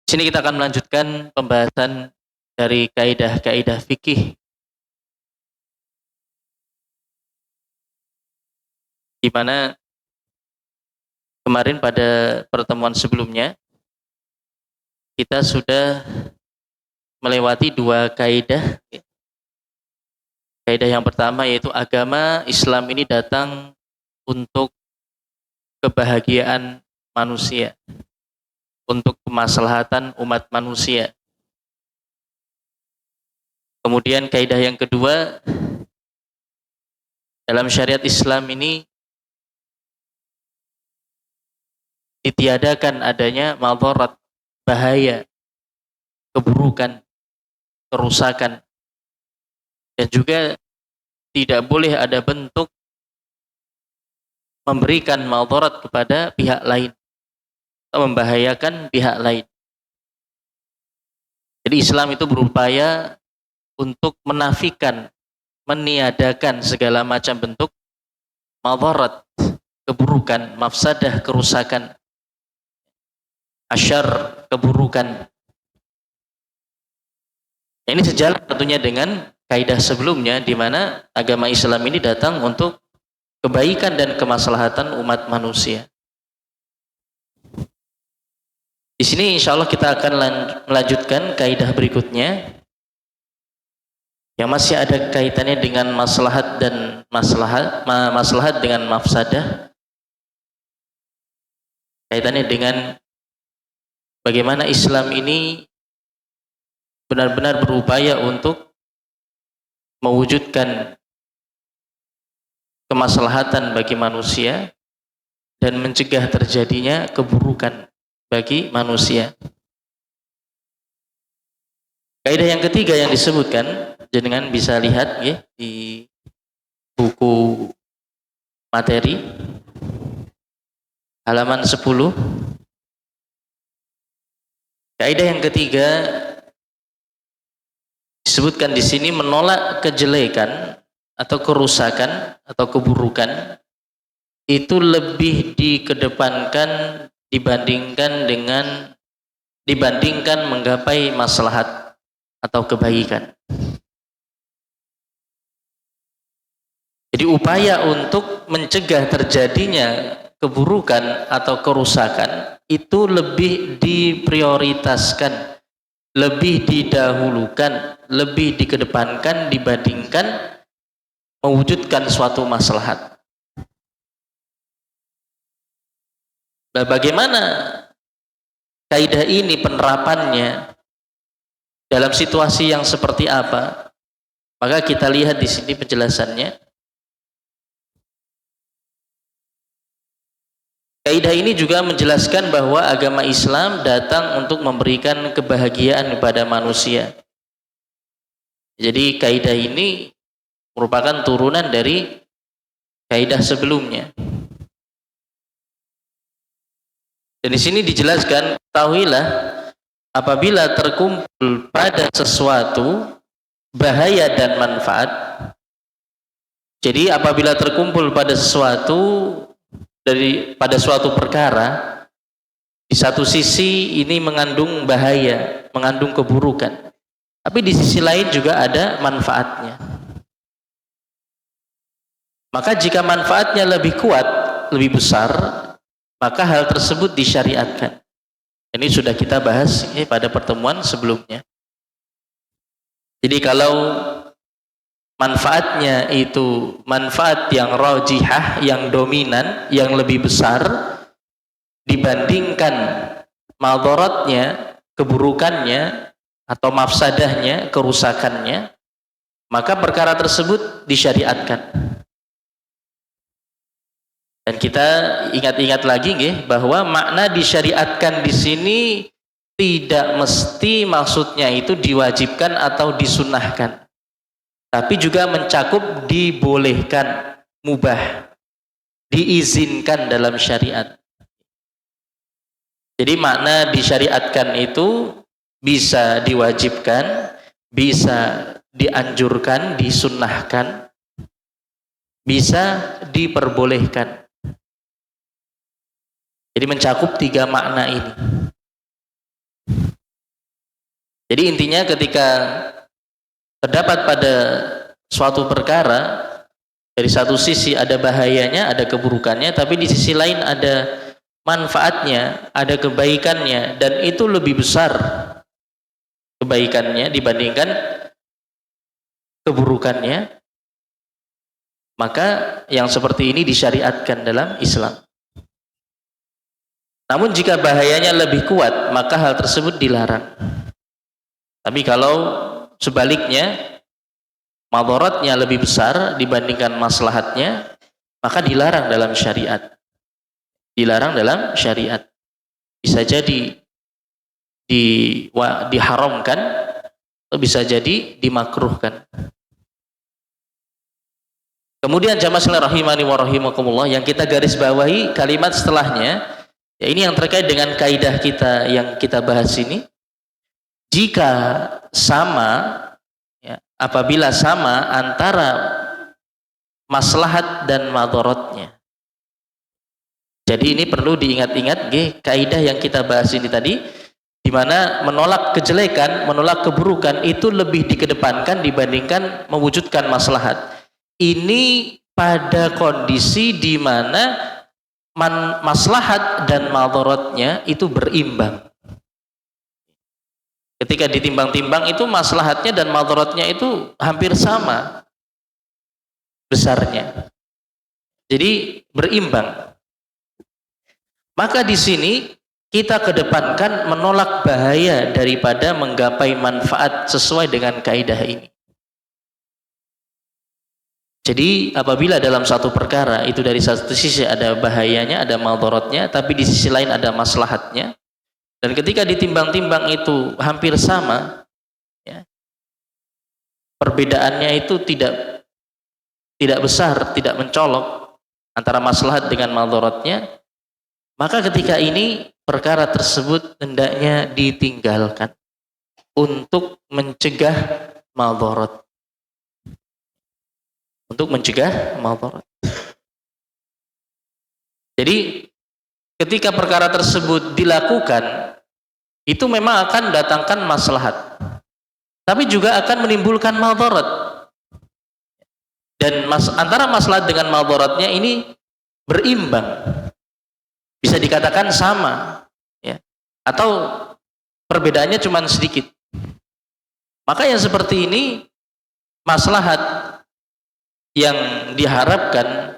Di sini kita akan melanjutkan pembahasan dari kaidah-kaidah fikih, di mana kemarin pada pertemuan sebelumnya kita sudah melewati dua kaidah. Kaidah yang pertama yaitu agama Islam ini datang untuk kebahagiaan manusia, untuk kemaslahatan umat manusia. Kemudian kaidah yang kedua, dalam syariat Islam ini ditiadakan adanya madharat, bahaya, keburukan, kerusakan, dan juga tidak boleh ada bentuk memberikan madharat kepada pihak lain atau membahayakan pihak lain. Jadi Islam itu berupaya untuk menafikan, meniadakan segala macam bentuk madharat, keburukan, mafsadah, kerusakan, asyar, keburukan. Ini sejalan tentunya dengan kaidah sebelumnya, di mana agama Islam ini datang untuk kebaikan dan kemaslahatan umat manusia. Di sini insya Allah kita akan melanjutkan kaidah berikutnya yang masih ada kaitannya dengan maslahat dan maslahat dengan mafsadah. Kaitannya dengan bagaimana Islam ini benar-benar berupaya untuk mewujudkan kemaslahatan bagi manusia dan mencegah terjadinya keburukan bagi manusia. Kaidah yang ketiga yang disebutkan, jenengan bisa lihat ya, di buku materi halaman 10. Kaidah yang ketiga disebutkan di sini, menolak kejelekan atau kerusakan atau keburukan itu lebih dikedepankan dibandingkan menggapai maslahat atau kebaikan. Jadi upaya untuk mencegah terjadinya keburukan atau kerusakan itu lebih diprioritaskan, lebih didahulukan, lebih dikedepankan dibandingkan mewujudkan suatu maslahat. Nah, bagaimana kaidah ini penerapannya dalam situasi yang seperti apa? Maka kita lihat di sini penjelasannya. Kaidah ini juga menjelaskan bahwa agama Islam datang untuk memberikan kebahagiaan kepada manusia. Jadi kaidah ini merupakan turunan dari kaidah sebelumnya. Dan di sini dijelaskan, ketahuilah apabila terkumpul pada sesuatu bahaya dan manfaat. Jadi apabila terkumpul pada sesuatu pada suatu perkara, di satu sisi ini mengandung bahaya, mengandung keburukan, tapi di sisi lain juga ada manfaatnya. Maka jika manfaatnya lebih kuat, lebih besar, maka hal tersebut disyariatkan. Ini sudah kita bahas pada pertemuan sebelumnya. Jadi kalau manfaatnya itu manfaat yang rajihah, yang dominan, yang lebih besar dibandingkan madharatnya, keburukannya atau mafsadahnya, kerusakannya, maka perkara tersebut disyariatkan. Dan kita ingat-ingat lagi bahwa makna disyariatkan di sini tidak mesti maksudnya itu diwajibkan atau disunahkan, tapi juga mencakup dibolehkan, mubah, diizinkan dalam syariat. Jadi makna disyariatkan itu bisa diwajibkan, bisa dianjurkan, disunnahkan, bisa diperbolehkan. Jadi mencakup tiga makna ini. Jadi intinya ketika terdapat pada suatu perkara, dari satu sisi ada bahayanya, ada keburukannya, tapi di sisi lain ada manfaatnya, ada kebaikannya, dan itu lebih besar kebaikannya dibandingkan keburukannya, maka yang seperti ini disyariatkan dalam Islam. Namun jika bahayanya lebih kuat, maka hal tersebut dilarang. Tapi kalau sebaliknya, madaratnya lebih besar dibandingkan maslahatnya, maka dilarang dalam syariat. Dilarang dalam syariat. Bisa jadi diharamkan, atau bisa jadi dimakruhkan. Kemudian jamaah sekalian rahimani wa rahimakumullah, yang kita garis bawahi kalimat setelahnya, ya ini yang terkait dengan kaidah kita yang kita bahas ini. Jika sama, ya, apabila sama antara maslahat dan madaratnya. Jadi ini perlu diingat-ingat, kaidah yang kita bahas ini tadi, di mana menolak kejelekan, menolak keburukan itu lebih dikedepankan dibandingkan mewujudkan maslahat. Ini pada kondisi di mana maslahat dan madaratnya itu berimbang. Ketika ditimbang-timbang itu maslahatnya dan madaratnya itu hampir sama besarnya. Jadi berimbang. Maka di sini kita kedepankan menolak bahaya daripada menggapai manfaat sesuai dengan kaidah ini. Jadi apabila dalam satu perkara itu dari satu sisi ada bahayanya, ada madaratnya, tapi di sisi lain ada maslahatnya, dan ketika ditimbang-timbang itu hampir sama, ya, perbedaannya itu tidak besar, tidak mencolok antara maslahat dengan madaratnya, maka ketika ini perkara tersebut hendaknya ditinggalkan untuk mencegah madarat. Untuk mencegah madarat. Jadi ketika perkara tersebut dilakukan, itu memang akan datangkan maslahat, tapi juga akan menimbulkan madarat. Dan antara maslahat dengan madaratnya ini berimbang, bisa dikatakan sama, ya, atau perbedaannya cuma sedikit. Maka yang seperti ini, maslahat yang diharapkan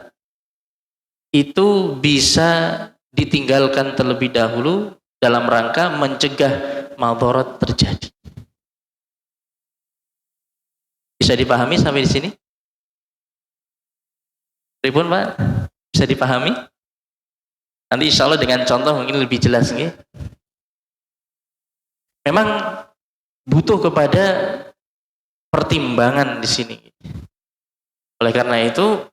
itu bisa ditinggalkan terlebih dahulu dalam rangka mencegah madarat terjadi. Bisa dipahami sampai di sini? Pripun, Pak? Bisa dipahami? Nanti insya Allah dengan contoh mungkin lebih jelas, nggih. Memang butuh kepada pertimbangan di sini. Oleh karena itu,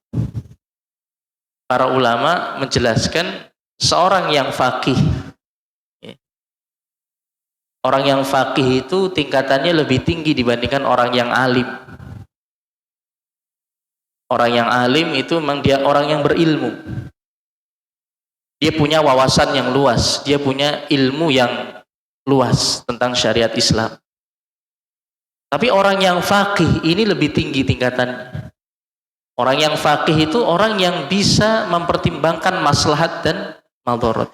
para ulama menjelaskan seorang yang faqih. Orang yang faqih itu tingkatannya lebih tinggi dibandingkan orang yang alim. Orang yang alim itu memang dia orang yang berilmu. Dia punya wawasan yang luas, dia punya ilmu yang luas tentang syariat Islam. Tapi orang yang faqih ini lebih tinggi tingkatannya. Orang yang faqih itu orang yang bisa mempertimbangkan maslahat dan madarat.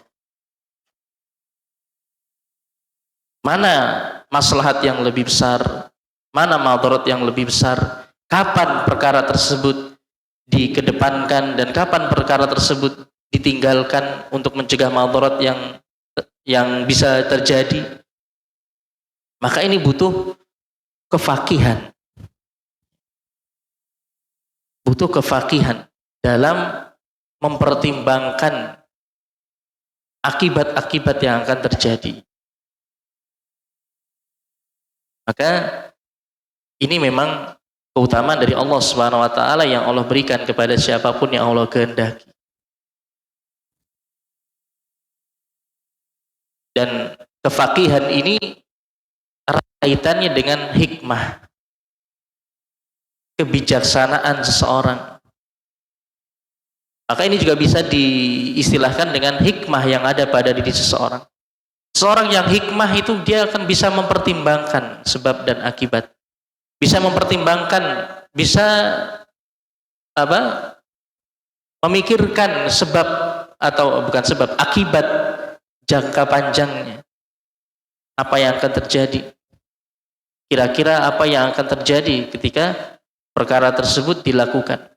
Mana maslahat yang lebih besar, mana madarat yang lebih besar, kapan perkara tersebut dikedepankan dan kapan perkara tersebut ditinggalkan untuk mencegah madarat yang bisa terjadi. Maka ini butuh kefaqihan. Butuh kefaqihan dalam mempertimbangkan akibat-akibat yang akan terjadi. Maka ini memang keutamaan dari Allah Subhanahu wa taala yang Allah berikan kepada siapapun yang Allah kehendaki. Dan kefaqihan ini kaitannya dengan hikmah, kebijaksanaan seseorang. Maka ini juga bisa diistilahkan dengan hikmah yang ada pada diri seseorang. Seorang yang hikmah itu dia akan bisa mempertimbangkan sebab dan akibat. Bisa mempertimbangkan, bisa apa? Memikirkan sebab atau bukan sebab, akibat jangka panjangnya. Apa yang akan terjadi? Kira-kira apa yang akan terjadi ketika perkara tersebut dilakukan?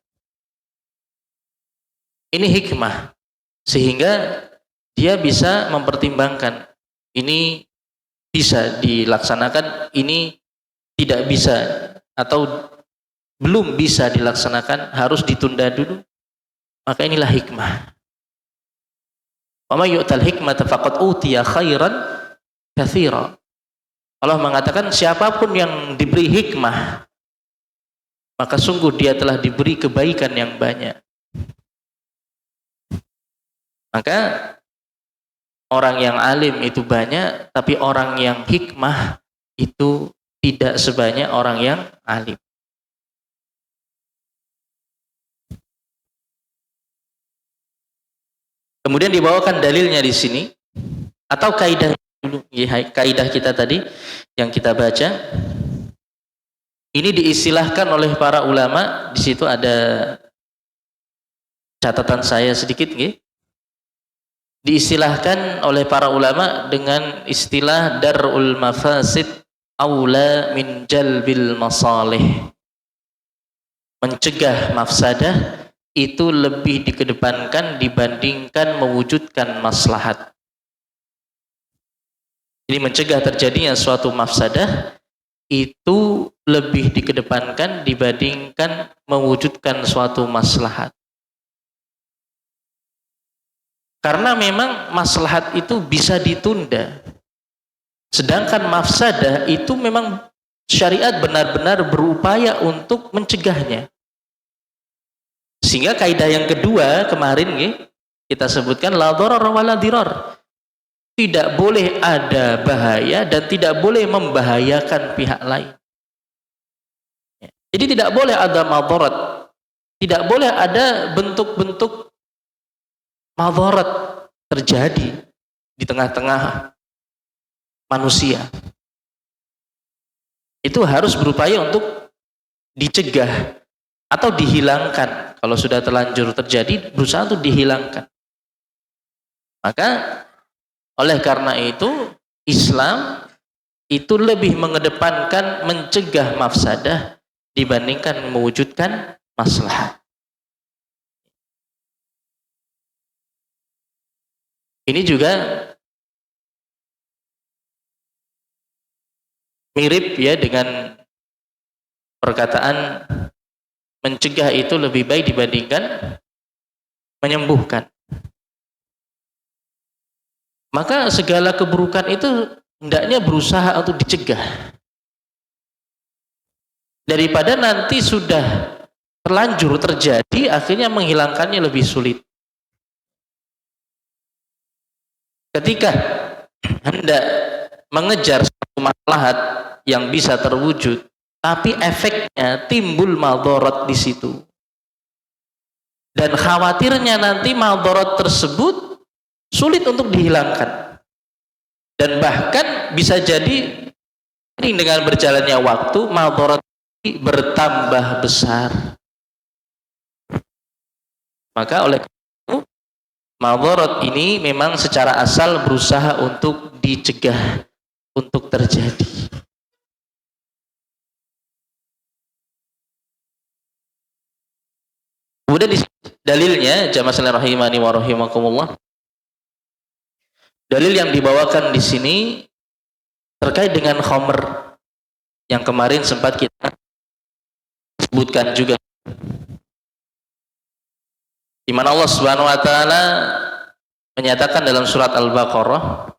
Ini hikmah, sehingga dia bisa mempertimbangkan ini bisa dilaksanakan, ini tidak bisa atau belum bisa dilaksanakan, harus ditunda dulu. Maka inilah hikmah. Wa may yu'tal hikmata faqad utiya khairan katsira. Allah mengatakan siapapun yang diberi hikmah, maka sungguh dia telah diberi kebaikan yang banyak. Maka orang yang alim itu banyak, tapi orang yang hikmah itu tidak sebanyak orang yang alim. Kemudian dibawakan dalilnya di sini, atau kaidah dulu, kaidah kita tadi yang kita baca. Ini diistilahkan oleh para ulama. Di situ ada catatan saya sedikit, nggih. Diistilahkan oleh para ulama dengan istilah darul mafasid aula min jalbil masalih. Mencegah mafsadah itu lebih dikedepankan dibandingkan mewujudkan maslahat. Jadi mencegah terjadinya suatu mafsadah itu lebih dikedepankan dibandingkan mewujudkan suatu maslahat. Karena memang maslahat itu bisa ditunda. Sedangkan mafsadah itu memang syariat benar-benar berupaya untuk mencegahnya. Sehingga kaidah yang kedua kemarin kita sebutkan la dharar wa la dirar. Tidak boleh ada bahaya dan tidak boleh membahayakan pihak lain. Jadi tidak boleh ada madarat. Tidak boleh ada bentuk-bentuk madarat terjadi di tengah-tengah manusia. Itu harus berupaya untuk dicegah atau dihilangkan. Kalau sudah terlanjur terjadi, berusaha untuk dihilangkan. Maka oleh karena itu Islam itu lebih mengedepankan mencegah mafsadah dibandingkan mewujudkan maslahat. Ini juga mirip ya dengan perkataan mencegah itu lebih baik dibandingkan menyembuhkan. Maka segala keburukan itu hendaknya berusaha untuk dicegah. Daripada nanti sudah terlanjur terjadi, akhirnya menghilangkannya lebih sulit. Ketika hendak mengejar satu maslahat yang bisa terwujud, tapi efeknya timbul madarat di situ. Dan khawatirnya nanti madarat tersebut sulit untuk dihilangkan. Dan bahkan bisa jadi dengan berjalannya waktu madarat bertambah besar. Maka oleh itu madarat ini memang secara asal berusaha untuk dicegah untuk terjadi. Kemudian di dalilnya jamaah sekalian rahimani wa rahimakumullah. Dalil yang dibawakan di sini terkait dengan khamr yang kemarin sempat kita sebutkan juga. Di mana Allah Subhanahu wa taala menyatakan dalam surat Al-Baqarah,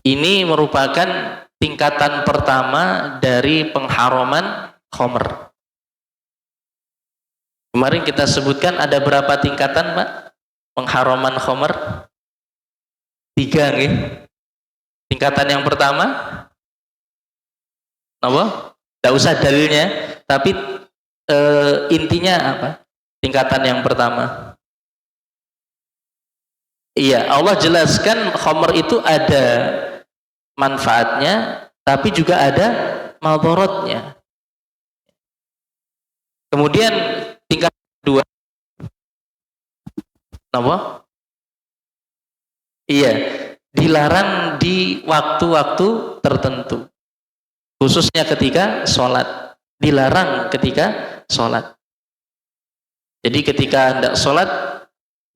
ini merupakan tingkatan pertama dari pengharaman khamr. Kemarin kita sebutkan ada berapa tingkatan, Pak? Pengharaman khamr? 3 nih. Tingkatan yang pertama apa? Tidak usah dalilnya, tapi intinya apa? Tingkatan yang pertama Iya, Allah jelaskan khamr itu ada manfaatnya, tapi juga ada madharatnya. Kemudian tingkat kedua, apa? Iya, dilarang di waktu-waktu tertentu, khususnya ketika sholat. Dilarang ketika sholat. Jadi ketika hendak sholat,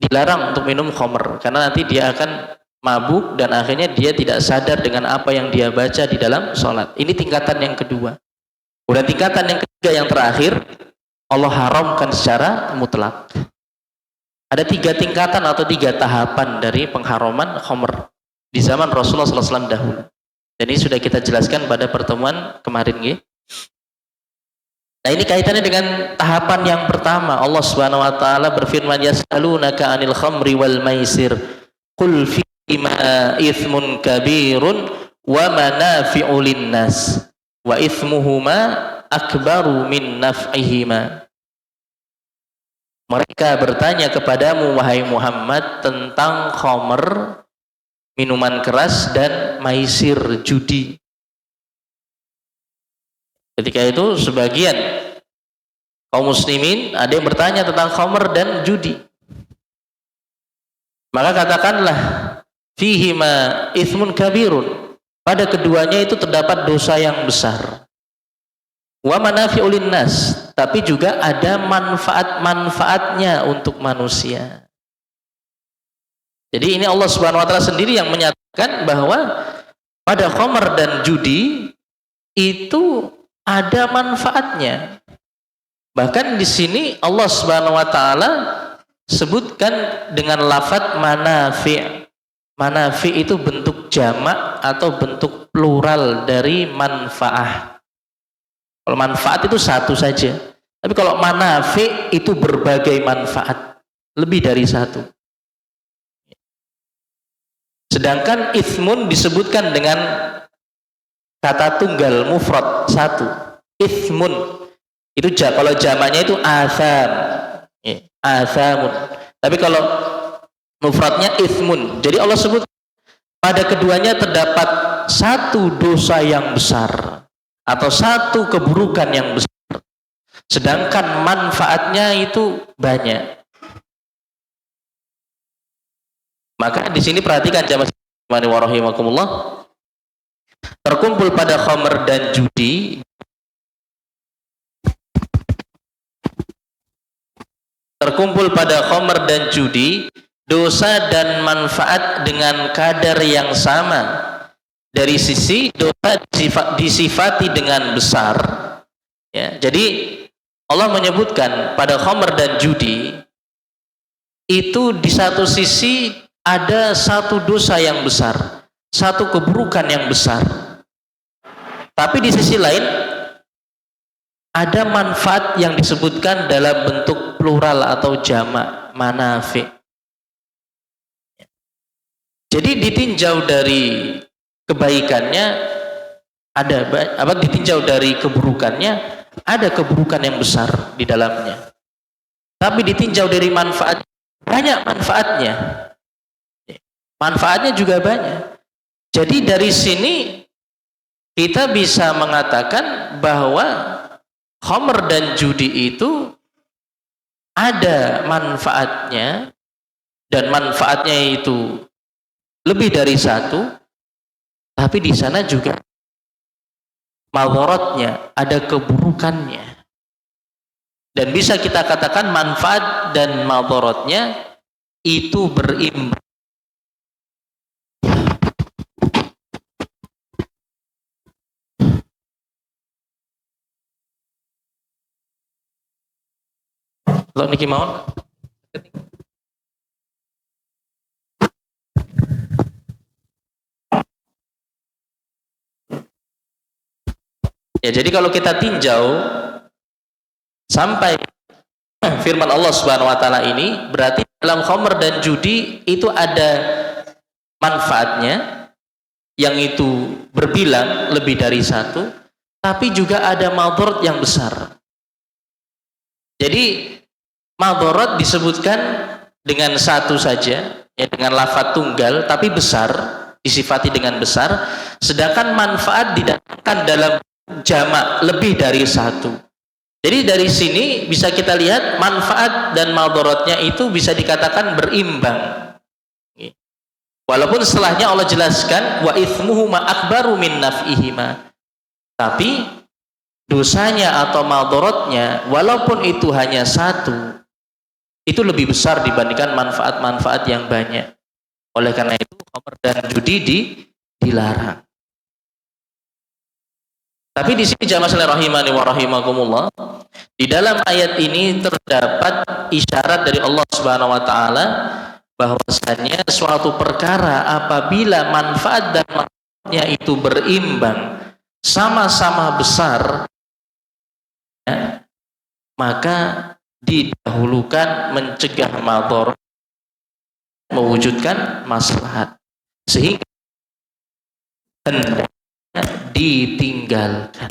dilarang untuk minum khamr, karena nanti dia akan mabuk dan akhirnya dia tidak sadar dengan apa yang dia baca di dalam sholat. Ini tingkatan yang kedua. Kemudian tingkatan yang ketiga, yang terakhir, Allah haramkan secara mutlak. Ada 3 tingkatan atau 3 tahapan dari pengharaman khamr di zaman Rasulullah SAW dahulu. Dan ini sudah kita jelaskan pada pertemuan kemarin, ya. Nah, ini kaitannya dengan tahapan yang pertama. Allah Subhanahu wa taala berfirman, yas'alunaka 'anil khamri wal maisir qul fihima itsmun kabirun wa manafi'u linnas wa itsmuhuma akbaru min naf'ihima. Mereka bertanya kepadamu, wahai Muhammad, tentang khamr, minuman keras, dan maisir, judi. Ketika itu sebagian kaum muslimin ada yang bertanya tentang khamr dan judi. Maka katakanlah, fihima itsmun kabirun, pada keduanya itu terdapat dosa yang besar. Wa manafi'u linnas, tapi juga ada manfaat-manfaatnya untuk manusia. Jadi ini Allah Subhanahu wa taala sendiri yang menyatakan bahwa pada khamr dan judi itu ada manfaatnya. Bahkan di sini Allah Subhanahu wa taala sebutkan dengan lafadz manafi'. Manafi' itu bentuk jamak atau bentuk plural dari manfaah. Kalau manfaat itu satu saja. Tapi kalau manafi' itu berbagai manfaat, lebih dari satu. Sedangkan itsmun disebutkan dengan kata tunggal mufrad satu, itsmun. Itu kalau jamaknya itu atham, athamun. Tapi kalau mufradnya itsmun. Jadi Allah sebut pada keduanya terdapat satu dosa yang besar atau satu keburukan yang besar. Sedangkan manfaatnya itu banyak. Maka di sini perhatikan jamaah rahimakumullah. Terkumpul pada khamr dan judi, dosa dan manfaat dengan kadar yang sama. Dari sisi dosa disifati dengan besar, ya. Jadi Allah menyebutkan pada khamr dan judi itu di satu sisi ada satu dosa yang besar, satu keburukan yang besar. Tapi di sisi lain ada manfaat yang disebutkan dalam bentuk plural atau jamak, manafi'. Jadi ditinjau dari kebaikannya ada ditinjau dari keburukannya ada keburukan yang besar di dalamnya. Tapi ditinjau dari manfaat, banyak manfaatnya. Manfaatnya juga banyak. Jadi dari sini kita bisa mengatakan bahwa khamr dan judi itu ada manfaatnya, dan manfaatnya itu lebih dari satu, tapi di sana juga madharatnya, ada keburukannya. Dan bisa kita katakan manfaat dan madharatnya itu berimbang. Lo niki mau? Ya, jadi kalau kita tinjau sampai firman Allah Subhanahu wa taala ini, berarti dalam khamr dan judi itu ada manfaatnya yang itu berbilang lebih dari satu, tapi juga ada madharat yang besar. Jadi madharat disebutkan dengan satu saja, ya, dengan lafaz tunggal tapi besar, disifati dengan besar, sedangkan manfaat didatangkan dalam jamak lebih dari satu. Jadi dari sini bisa kita lihat manfaat dan madaratnya itu bisa dikatakan berimbang. Walaupun setelahnya Allah jelaskan wa itsmuhuma akbaru min naf'ihima. Tapi dosanya atau madaratnya walaupun itu hanya satu, itu lebih besar dibandingkan manfaat-manfaat yang banyak. Oleh karena itu khamr dan judi dilarang. Tapi di sini jamaah sekalian rahimani wa rahimakumullah, di dalam ayat ini terdapat isyarat dari Allah Subhanahu wa taala bahwasanya suatu perkara apabila manfaat dan manfaatnya itu berimbang, sama-sama besar, ya, maka didahulukan mencegah madhar, mewujudkan maslahat, sehingga hendaknya ditinggalkan.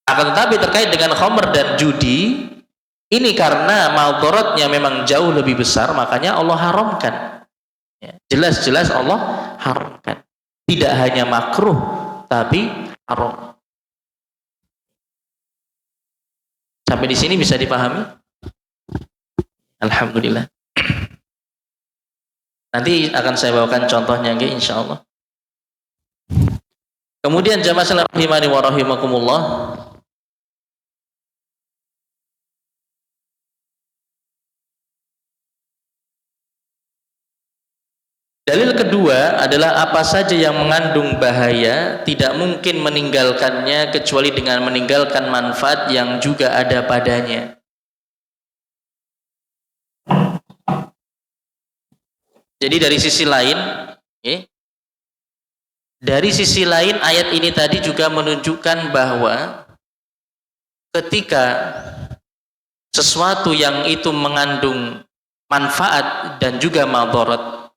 Akan tetapi terkait dengan khamr dan judi, ini karena madharatnya memang jauh lebih besar, makanya Allah haramkan. Ya, jelas-jelas Allah haramkan. Tidak hanya makruh, tapi haram. Sampai di sini bisa dipahami? Alhamdulillah. Nanti akan saya bawakan contohnya, insya Allah. Kemudian jamaah sekalian rahimani wa rahimakumullah, dalil kedua adalah apa saja yang mengandung bahaya tidak mungkin meninggalkannya kecuali dengan meninggalkan manfaat yang juga ada padanya. Jadi dari sisi lain, dari sisi lain ayat ini tadi juga menunjukkan bahwa ketika sesuatu yang itu mengandung manfaat dan juga madarat,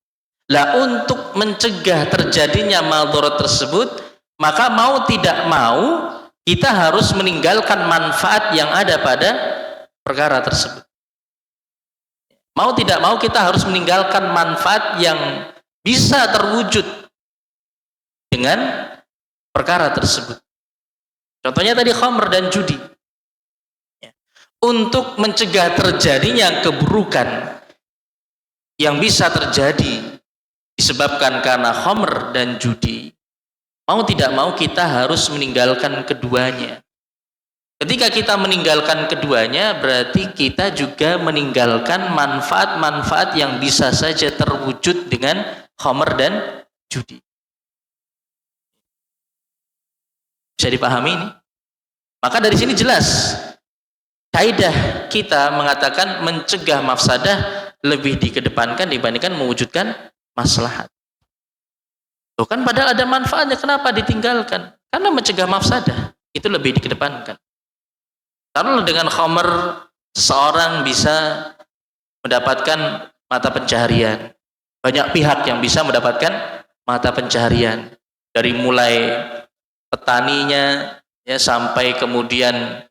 lah untuk mencegah terjadinya madarat tersebut, maka mau tidak mau kita harus meninggalkan manfaat yang ada pada perkara tersebut. Mau tidak mau kita harus meninggalkan manfaat yang bisa terwujud dengan perkara tersebut. Contohnya tadi khamr dan judi. Untuk mencegah terjadinya keburukan yang bisa terjadi disebabkan karena khamr dan judi, mau tidak mau kita harus meninggalkan keduanya. Ketika kita meninggalkan keduanya, berarti kita juga meninggalkan manfaat-manfaat yang bisa saja terwujud dengan khamr dan judi. Bisa dipahami ini? Maka dari sini jelas kaidah kita mengatakan mencegah mafsadah lebih dikedepankan dibandingkan mewujudkan maslahat. Loh kan padahal ada manfaatnya, kenapa ditinggalkan? Karena mencegah mafsadah itu lebih dikedepankan. Karena dengan khamr seseorang bisa mendapatkan mata pencaharian. Banyak pihak yang bisa mendapatkan mata pencaharian, dari mulai petaninya ya sampai kemudian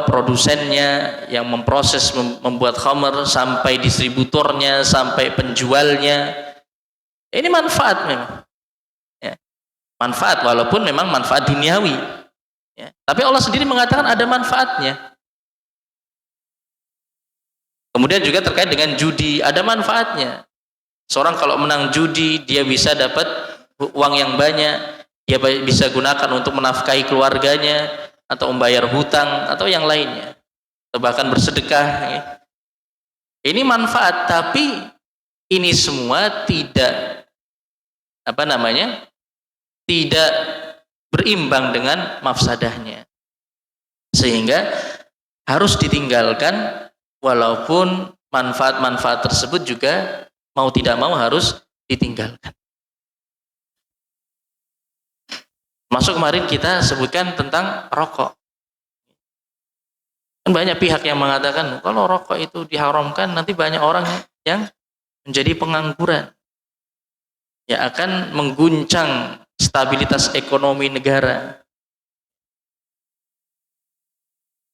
produsennya yang memproses membuat khamr, sampai distributornya, sampai penjualnya. Ini manfaat memang. Ya. Manfaat walaupun memang manfaat duniawi. Ya. Tapi Allah sendiri mengatakan ada manfaatnya. Kemudian juga terkait dengan judi, ada manfaatnya. Seorang kalau menang judi, dia bisa dapat uang yang banyak. Dia bisa gunakan untuk menafkahi keluarganya, atau membayar hutang, atau yang lainnya, atau bahkan bersedekah. Ini manfaat, tapi ini semua tidak tidak berimbang dengan mafsadahnya, sehingga harus ditinggalkan, walaupun manfaat-manfaat tersebut juga mau tidak mau harus ditinggalkan. Masuk kemarin kita sebutkan tentang rokok. Banyak pihak yang mengatakan kalau rokok itu diharamkan nanti banyak orang yang menjadi pengangguran. Ya akan mengguncang stabilitas ekonomi negara.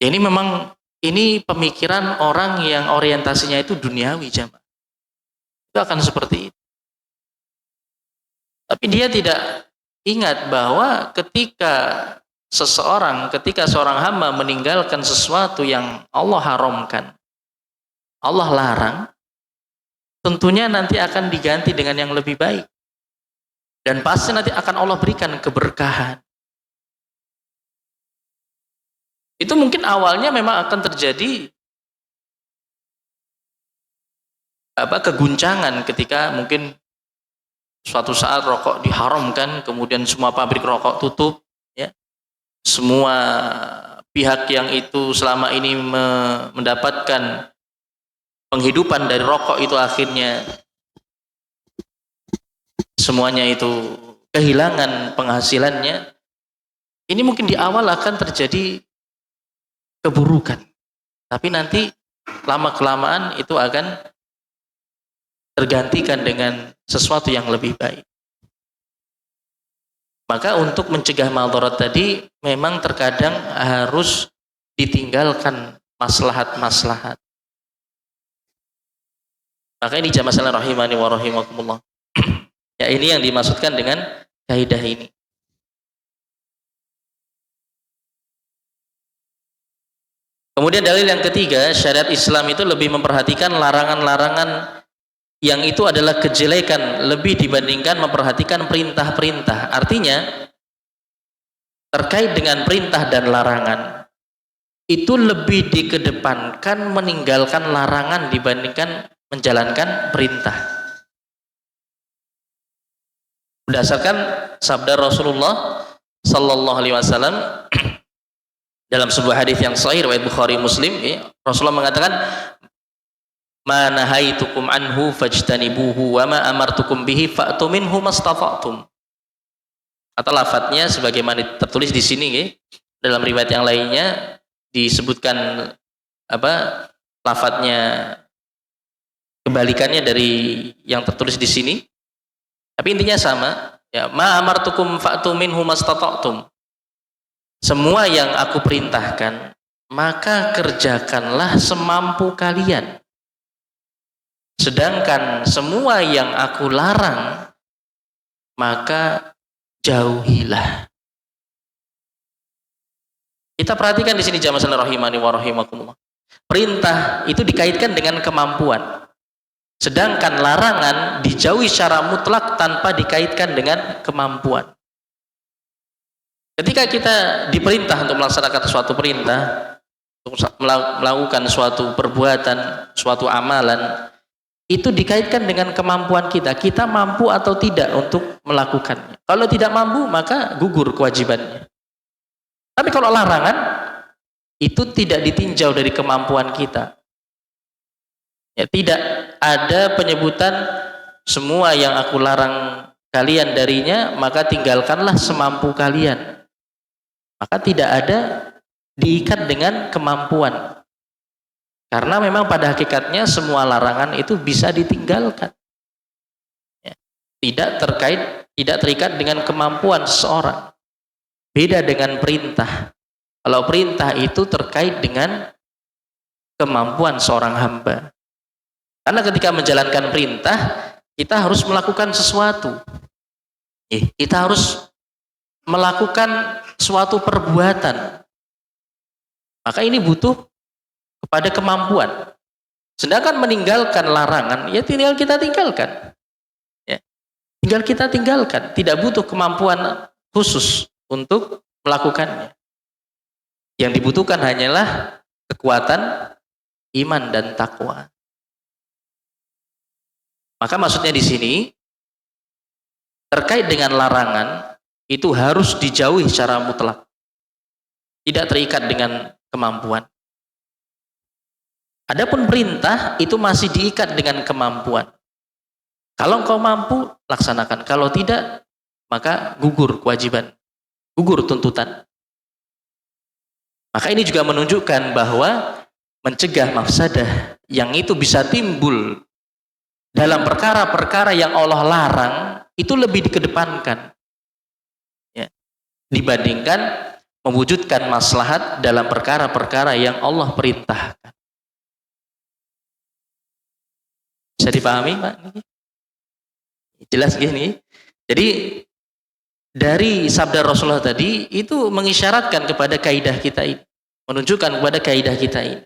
Ini memang ini pemikiran orang yang orientasinya itu duniawi, jamaah. Itu akan seperti itu. Tapi dia tidak ingat bahwa ketika seorang hamba meninggalkan sesuatu yang Allah haramkan, Allah larang, tentunya nanti akan diganti dengan yang lebih baik. Dan pasti nanti akan Allah berikan keberkahan. Itu mungkin awalnya memang akan terjadi keguncangan ketika mungkin suatu saat rokok diharamkan, kemudian semua pabrik rokok tutup, ya. Semua pihak yang itu selama ini mendapatkan penghidupan dari rokok itu akhirnya semuanya itu kehilangan penghasilannya. Ini mungkin di awal akan terjadi keburukan, tapi nanti lama-kelamaan itu akan tergantikan dengan sesuatu yang lebih baik. Maka untuk mencegah madarat tadi memang terkadang harus ditinggalkan maslahat-maslahat. Maka ini jamaah sekalian rahimani wa rahimakumullah. Ya, ini yang dimaksudkan dengan kaidah ini. Kemudian dalil yang ketiga, syariat Islam itu lebih memperhatikan larangan-larangan yang itu adalah kejelekan lebih dibandingkan memperhatikan perintah-perintah. Artinya terkait dengan perintah dan larangan itu lebih dikedepankan meninggalkan larangan dibandingkan menjalankan perintah. Berdasarkan sabda Rasulullah sallallahu alaihi wasallam dalam sebuah hadis yang sahih riwayat Bukhari Muslim, ya, Rasulullah mengatakan, "Ma nahaitukum anhu fajtanibuhu wa ma amartukum bihi fa'tu minhu mastata'tum." Atau lafadznya sebagaimana tertulis di sini, ya. Dalam riwayat yang lainnya disebutkan lafadznya kebalikannya dari yang tertulis di sini. Tapi intinya sama, ya, ma amartukum fa'tu minhu mastata'tum. Semua yang aku perintahkan, maka kerjakanlah semampu kalian. Sedangkan semua yang aku larang, maka jauhilah. Kita perhatikan di sini jamaah sekalian rahimani wa rahimakumullah. Perintah itu dikaitkan dengan kemampuan. Sedangkan larangan dijauhi secara mutlak tanpa dikaitkan dengan kemampuan. Ketika kita diperintah untuk melaksanakan suatu perintah, untuk melakukan suatu perbuatan, suatu amalan, itu dikaitkan dengan kemampuan kita. Kita mampu atau tidak untuk melakukannya. Kalau tidak mampu, maka gugur kewajibannya. Tapi kalau larangan, itu tidak ditinjau dari kemampuan kita. Ya, tidak ada penyebutan semua yang aku larang kalian darinya, maka tinggalkanlah semampu kalian. Maka tidak ada diikat dengan kemampuan. Karena memang pada hakikatnya semua larangan itu bisa ditinggalkan. Ya, tidak terikat dengan kemampuan seseorang. Beda dengan perintah. Kalau perintah itu terkait dengan kemampuan seorang hamba. Karena ketika menjalankan perintah, kita harus melakukan sesuatu. Kita harus melakukan suatu perbuatan. Maka ini butuh kepada kemampuan. Sedangkan meninggalkan larangan, ya tinggal kita tinggalkan. Ya, tinggal kita tinggalkan. Tidak butuh kemampuan khusus untuk melakukannya. Yang dibutuhkan hanyalah kekuatan iman dan takwa. Maka maksudnya di sini terkait dengan larangan itu harus dijauhi secara mutlak. Tidak terikat dengan kemampuan. Adapun perintah itu masih diikat dengan kemampuan. Kalau engkau mampu, laksanakan. Kalau tidak, maka gugur kewajiban. Gugur tuntutan. Maka ini juga menunjukkan bahwa mencegah mafsadah yang itu bisa timbul dalam perkara-perkara yang Allah larang itu lebih dikedepankan, ya, dibandingkan mewujudkan maslahat dalam perkara-perkara yang Allah perintahkan. Bisa dipahami, Pak? Jelas gini. Jadi dari sabda Rasulullah tadi itu mengisyaratkan kepada kaidah kita ini, menunjukkan kepada kaidah kita ini.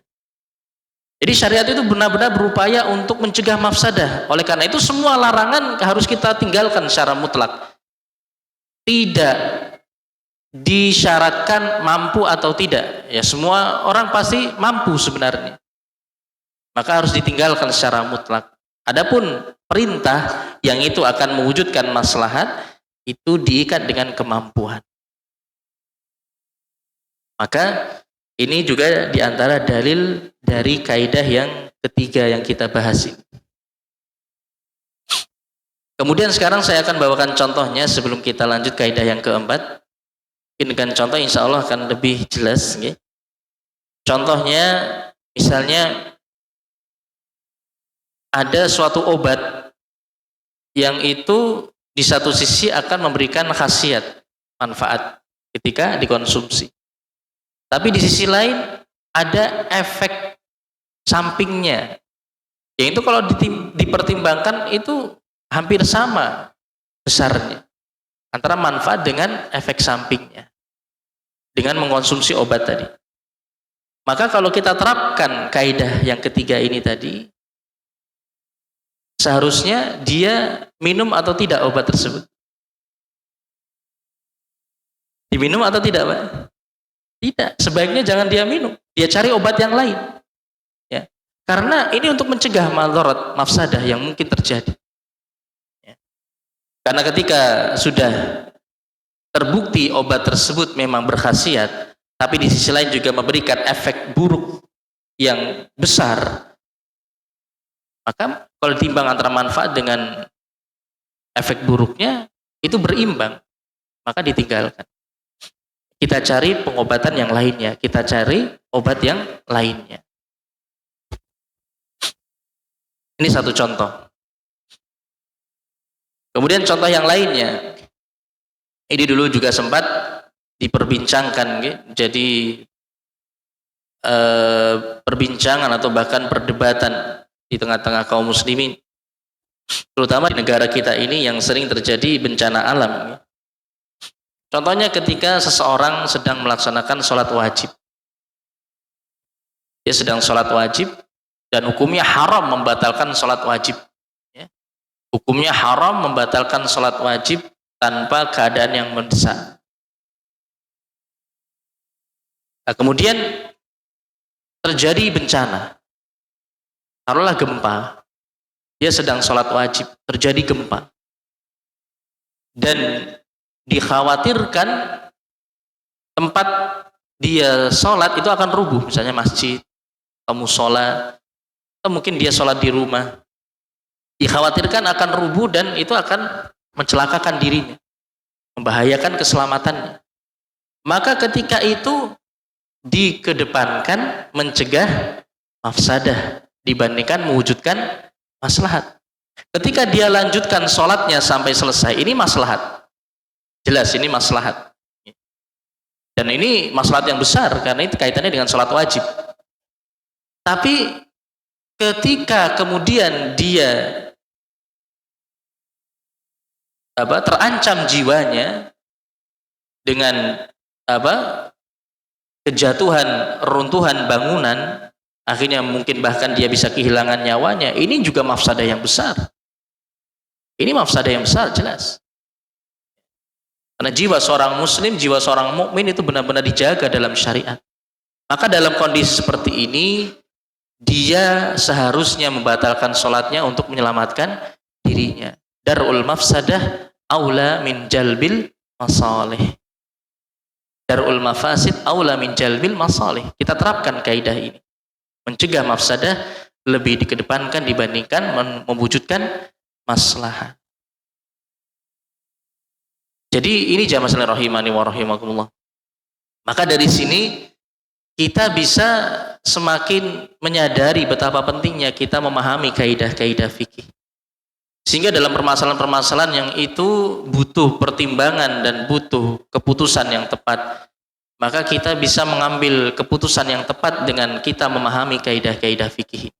Jadi syariat itu benar-benar berupaya untuk mencegah mafsadah. Oleh karena itu semua larangan harus kita tinggalkan secara mutlak. Tidak disyaratkan mampu atau tidak. Ya semua orang pasti mampu sebenarnya. Maka harus ditinggalkan secara mutlak. Adapun perintah yang itu akan mewujudkan maslahat itu diikat dengan kemampuan. Maka ini juga diantara dalil dari kaidah yang ketiga yang kita bahas ini. Kemudian sekarang saya akan bawakan contohnya sebelum kita lanjut kaidah yang keempat. Dengan contoh insya Allah akan lebih jelas. Okay? Contohnya misalnya ada suatu obat yang itu di satu sisi akan memberikan khasiat, manfaat ketika dikonsumsi. Tapi di sisi lain ada efek sampingnya. Yang itu kalau dipertimbangkan itu hampir sama besarnya antara manfaat dengan efek sampingnya dengan mengkonsumsi obat tadi. Maka kalau kita terapkan kaidah yang ketiga ini tadi, seharusnya dia minum atau tidak obat tersebut? Diminum atau tidak, Pak? Tidak, sebaiknya jangan dia minum, dia cari obat yang lain. Ya. Karena ini untuk mencegah madarat, mafsadah yang mungkin terjadi. Ya. Karena ketika sudah terbukti obat tersebut memang berkhasiat, tapi di sisi lain juga memberikan efek buruk yang besar, maka kalau ditimbang antara manfaat dengan efek buruknya, itu berimbang, maka ditinggalkan. Kita cari pengobatan yang lainnya, kita cari obat yang lainnya. Ini satu contoh. Kemudian contoh yang lainnya, ini dulu juga sempat diperbincangkan, jadi perbincangan atau bahkan perdebatan di tengah-tengah kaum muslimin, terutama di negara kita ini yang sering terjadi bencana alam. Contohnya ketika seseorang sedang melaksanakan sholat wajib. Dia sedang sholat wajib dan hukumnya haram membatalkan sholat wajib. Hukumnya haram membatalkan sholat wajib tanpa keadaan yang mendesak. Nah, kemudian terjadi bencana. Taruhlah gempa. Dia sedang sholat wajib, terjadi gempa. Dan dikhawatirkan tempat dia sholat itu akan rubuh, misalnya masjid, musola, atau mungkin dia sholat di rumah. Dikhawatirkan akan rubuh dan itu akan mencelakakan dirinya, membahayakan keselamatannya. Maka ketika itu dikedepankan mencegah mafsadah dibandingkan mewujudkan maslahat. Ketika dia lanjutkan sholatnya sampai selesai, ini maslahat. Jelas ini maslahat. Dan ini maslahat yang besar karena itu kaitannya dengan sholat wajib. Tapi ketika kemudian dia terancam jiwanya dengan kejatuhan, runtuhan bangunan, akhirnya mungkin bahkan dia bisa kehilangan nyawanya, ini juga mafsadah yang besar. Ini mafsadah yang besar, jelas. Karena jiwa seorang muslim, jiwa seorang mukmin itu benar-benar dijaga dalam syariat. Maka dalam kondisi seperti ini, dia seharusnya membatalkan sholatnya untuk menyelamatkan dirinya. Darul mafsadah aula min jalbil masalih. Darul mafasid aula min jalbil masalih. Kita terapkan kaidah ini. Mencegah mafsadah lebih dikedepankan dibandingkan mewujudkan maslahat. Jadi ini jamaah sekalian rahimani wa rahimakumullah. Maka dari sini kita bisa semakin menyadari betapa pentingnya kita memahami kaidah-kaidah fikih. Sehingga dalam permasalahan-permasalahan yang itu butuh pertimbangan dan butuh keputusan yang tepat, maka kita bisa mengambil keputusan yang tepat dengan kita memahami kaidah-kaidah fikih.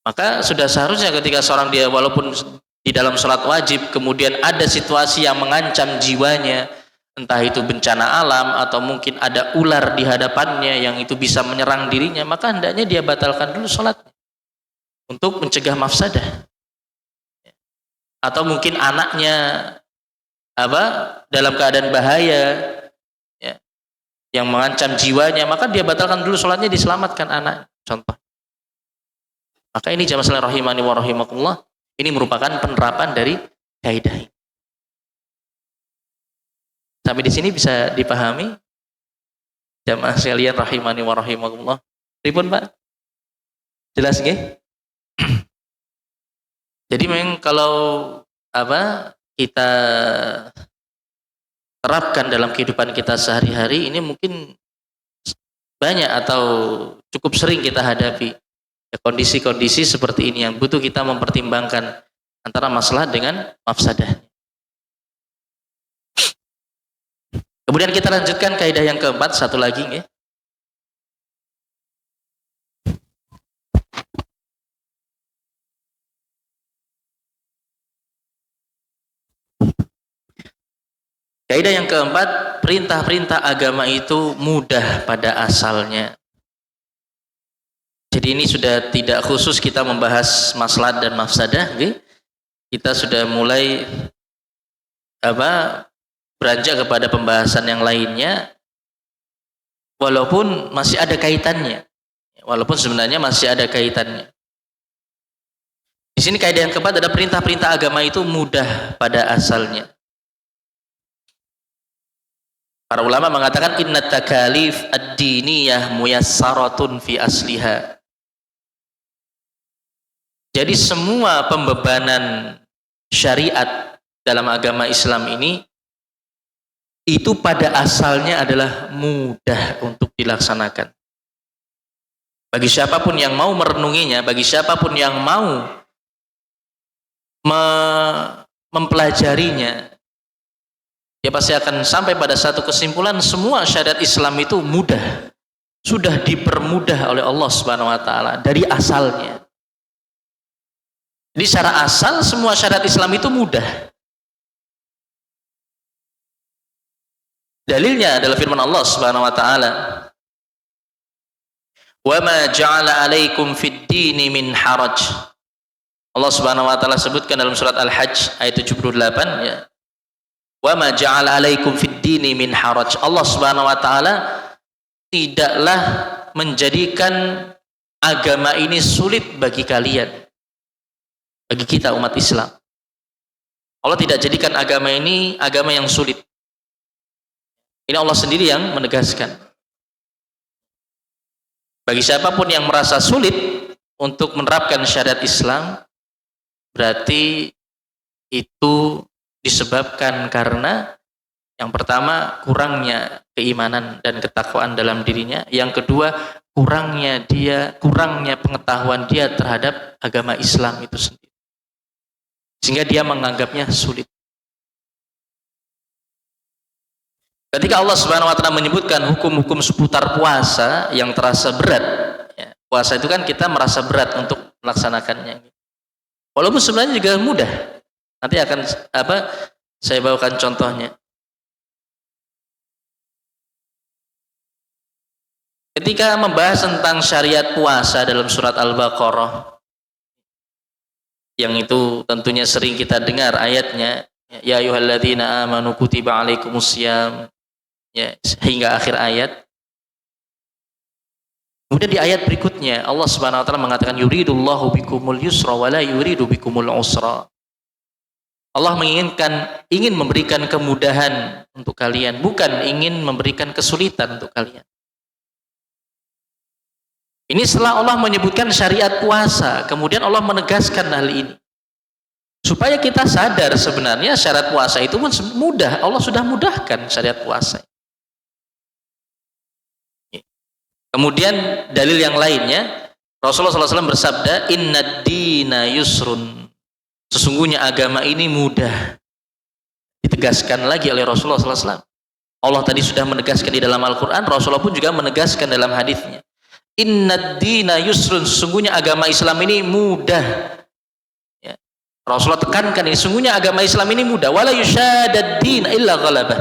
Maka sudah seharusnya ketika seorang dia walaupun di dalam sholat wajib kemudian ada situasi yang mengancam jiwanya, entah itu bencana alam atau mungkin ada ular di hadapannya yang itu bisa menyerang dirinya, maka hendaknya dia batalkan dulu sholatnya untuk mencegah mafsadah. Atau mungkin anaknya dalam keadaan bahaya ya, yang mengancam jiwanya, maka dia batalkan dulu sholatnya, diselamatkan anak, contoh. Maka ini jamaah sekalian rahimani wa rahimakumullah, ini merupakan penerapan dari kaidah ini. Sampai di sini bisa dipahami jamaah sekalian rahimani wa rahimakumullah. Pripun Pak? Jelas nggih? Jadi memang kalau kita terapkan dalam kehidupan kita sehari-hari ini mungkin banyak atau cukup sering kita hadapi kondisi-kondisi seperti ini yang butuh kita mempertimbangkan antara masalah dengan mafsadah. Kemudian kita lanjutkan kaidah yang keempat, satu lagi ya. Kaidah yang keempat, perintah-perintah agama itu mudah pada asalnya. Jadi ini sudah tidak khusus kita membahas maslahat dan mafsadah, okay? Kita sudah mulai beranjak kepada pembahasan yang lainnya, walaupun masih ada kaitannya. Walaupun sebenarnya masih ada kaitannya. Di sini kaidah yang keempat adalah perintah-perintah agama itu mudah pada asalnya. Para ulama mengatakan innat takalif ad-diniyah muyassaratun fi asliha. Jadi semua pembebanan syariat dalam agama Islam ini itu pada asalnya adalah mudah untuk dilaksanakan. Bagi siapapun yang mau merenunginya, bagi siapapun yang mau mempelajarinya, dia pasti akan sampai pada satu kesimpulan, semua syariat Islam itu mudah, sudah dipermudah oleh Allah Subhanahu wa taala dari asalnya. Jadi secara asal semua syariat Islam itu mudah. Dalilnya adalah firman Allah Subhanahu wa taala, "Wa ma ja'ala 'alaikum fid dini min haraj." Allah Subhanahu wa taala sebutkan dalam surat Al-Hajj ayat 78 ya. "Wa ma ja'ala 'alaikum fid dini min haraj." Allah Subhanahu wa taala tidaklah menjadikan agama ini sulit bagi kalian. Bagi kita umat Islam, Allah tidak jadikan agama ini agama yang sulit. Ini Allah sendiri yang menegaskan. Bagi siapapun yang merasa sulit untuk menerapkan syariat Islam, berarti itu disebabkan karena yang pertama kurangnya keimanan dan ketakwaan dalam dirinya, yang kedua kurangnya pengetahuan dia terhadap agama Islam itu sendiri, sehingga dia menganggapnya sulit. Ketika Allah Subhanahu wa taala menyebutkan hukum-hukum seputar puasa yang terasa berat, ya, puasa itu kan kita merasa berat untuk melaksanakannya. Walaupun sebenarnya juga mudah. Nanti akan saya bawakan contohnya. Ketika membahas tentang syariat puasa dalam surat Al-Baqarah, yang itu tentunya sering kita dengar ayatnya, ya ayyuhalladzina amanu kutiba alaikumusiyam, ya, hingga akhir ayat. Kemudian di ayat berikutnya Allah Subhanahu wa taala mengatakan yuridullahu bikumul yusra wa la yuridu bikumul usra. Allah ingin memberikan kemudahan untuk kalian, bukan ingin memberikan kesulitan untuk kalian. Ini setelah Allah menyebutkan syariat puasa, kemudian Allah menegaskan hal ini. Supaya kita sadar sebenarnya syariat puasa itu pun mudah, Allah sudah mudahkan syariat puasa. Kemudian dalil yang lainnya, Rasulullah SAW bersabda, "Innad dina yusrun." Sesungguhnya agama ini mudah. Ditegaskan lagi oleh Rasulullah SAW. Allah tadi sudah menegaskan di dalam Al-Quran, Rasulullah pun juga menegaskan dalam hadisnya. Innad dina yusrun, sesungguhnya agama Islam ini mudah. Ya. Rasulullah tekankan ini, sesungguhnya agama Islam ini mudah. Wala yushadad din illa ghalabah.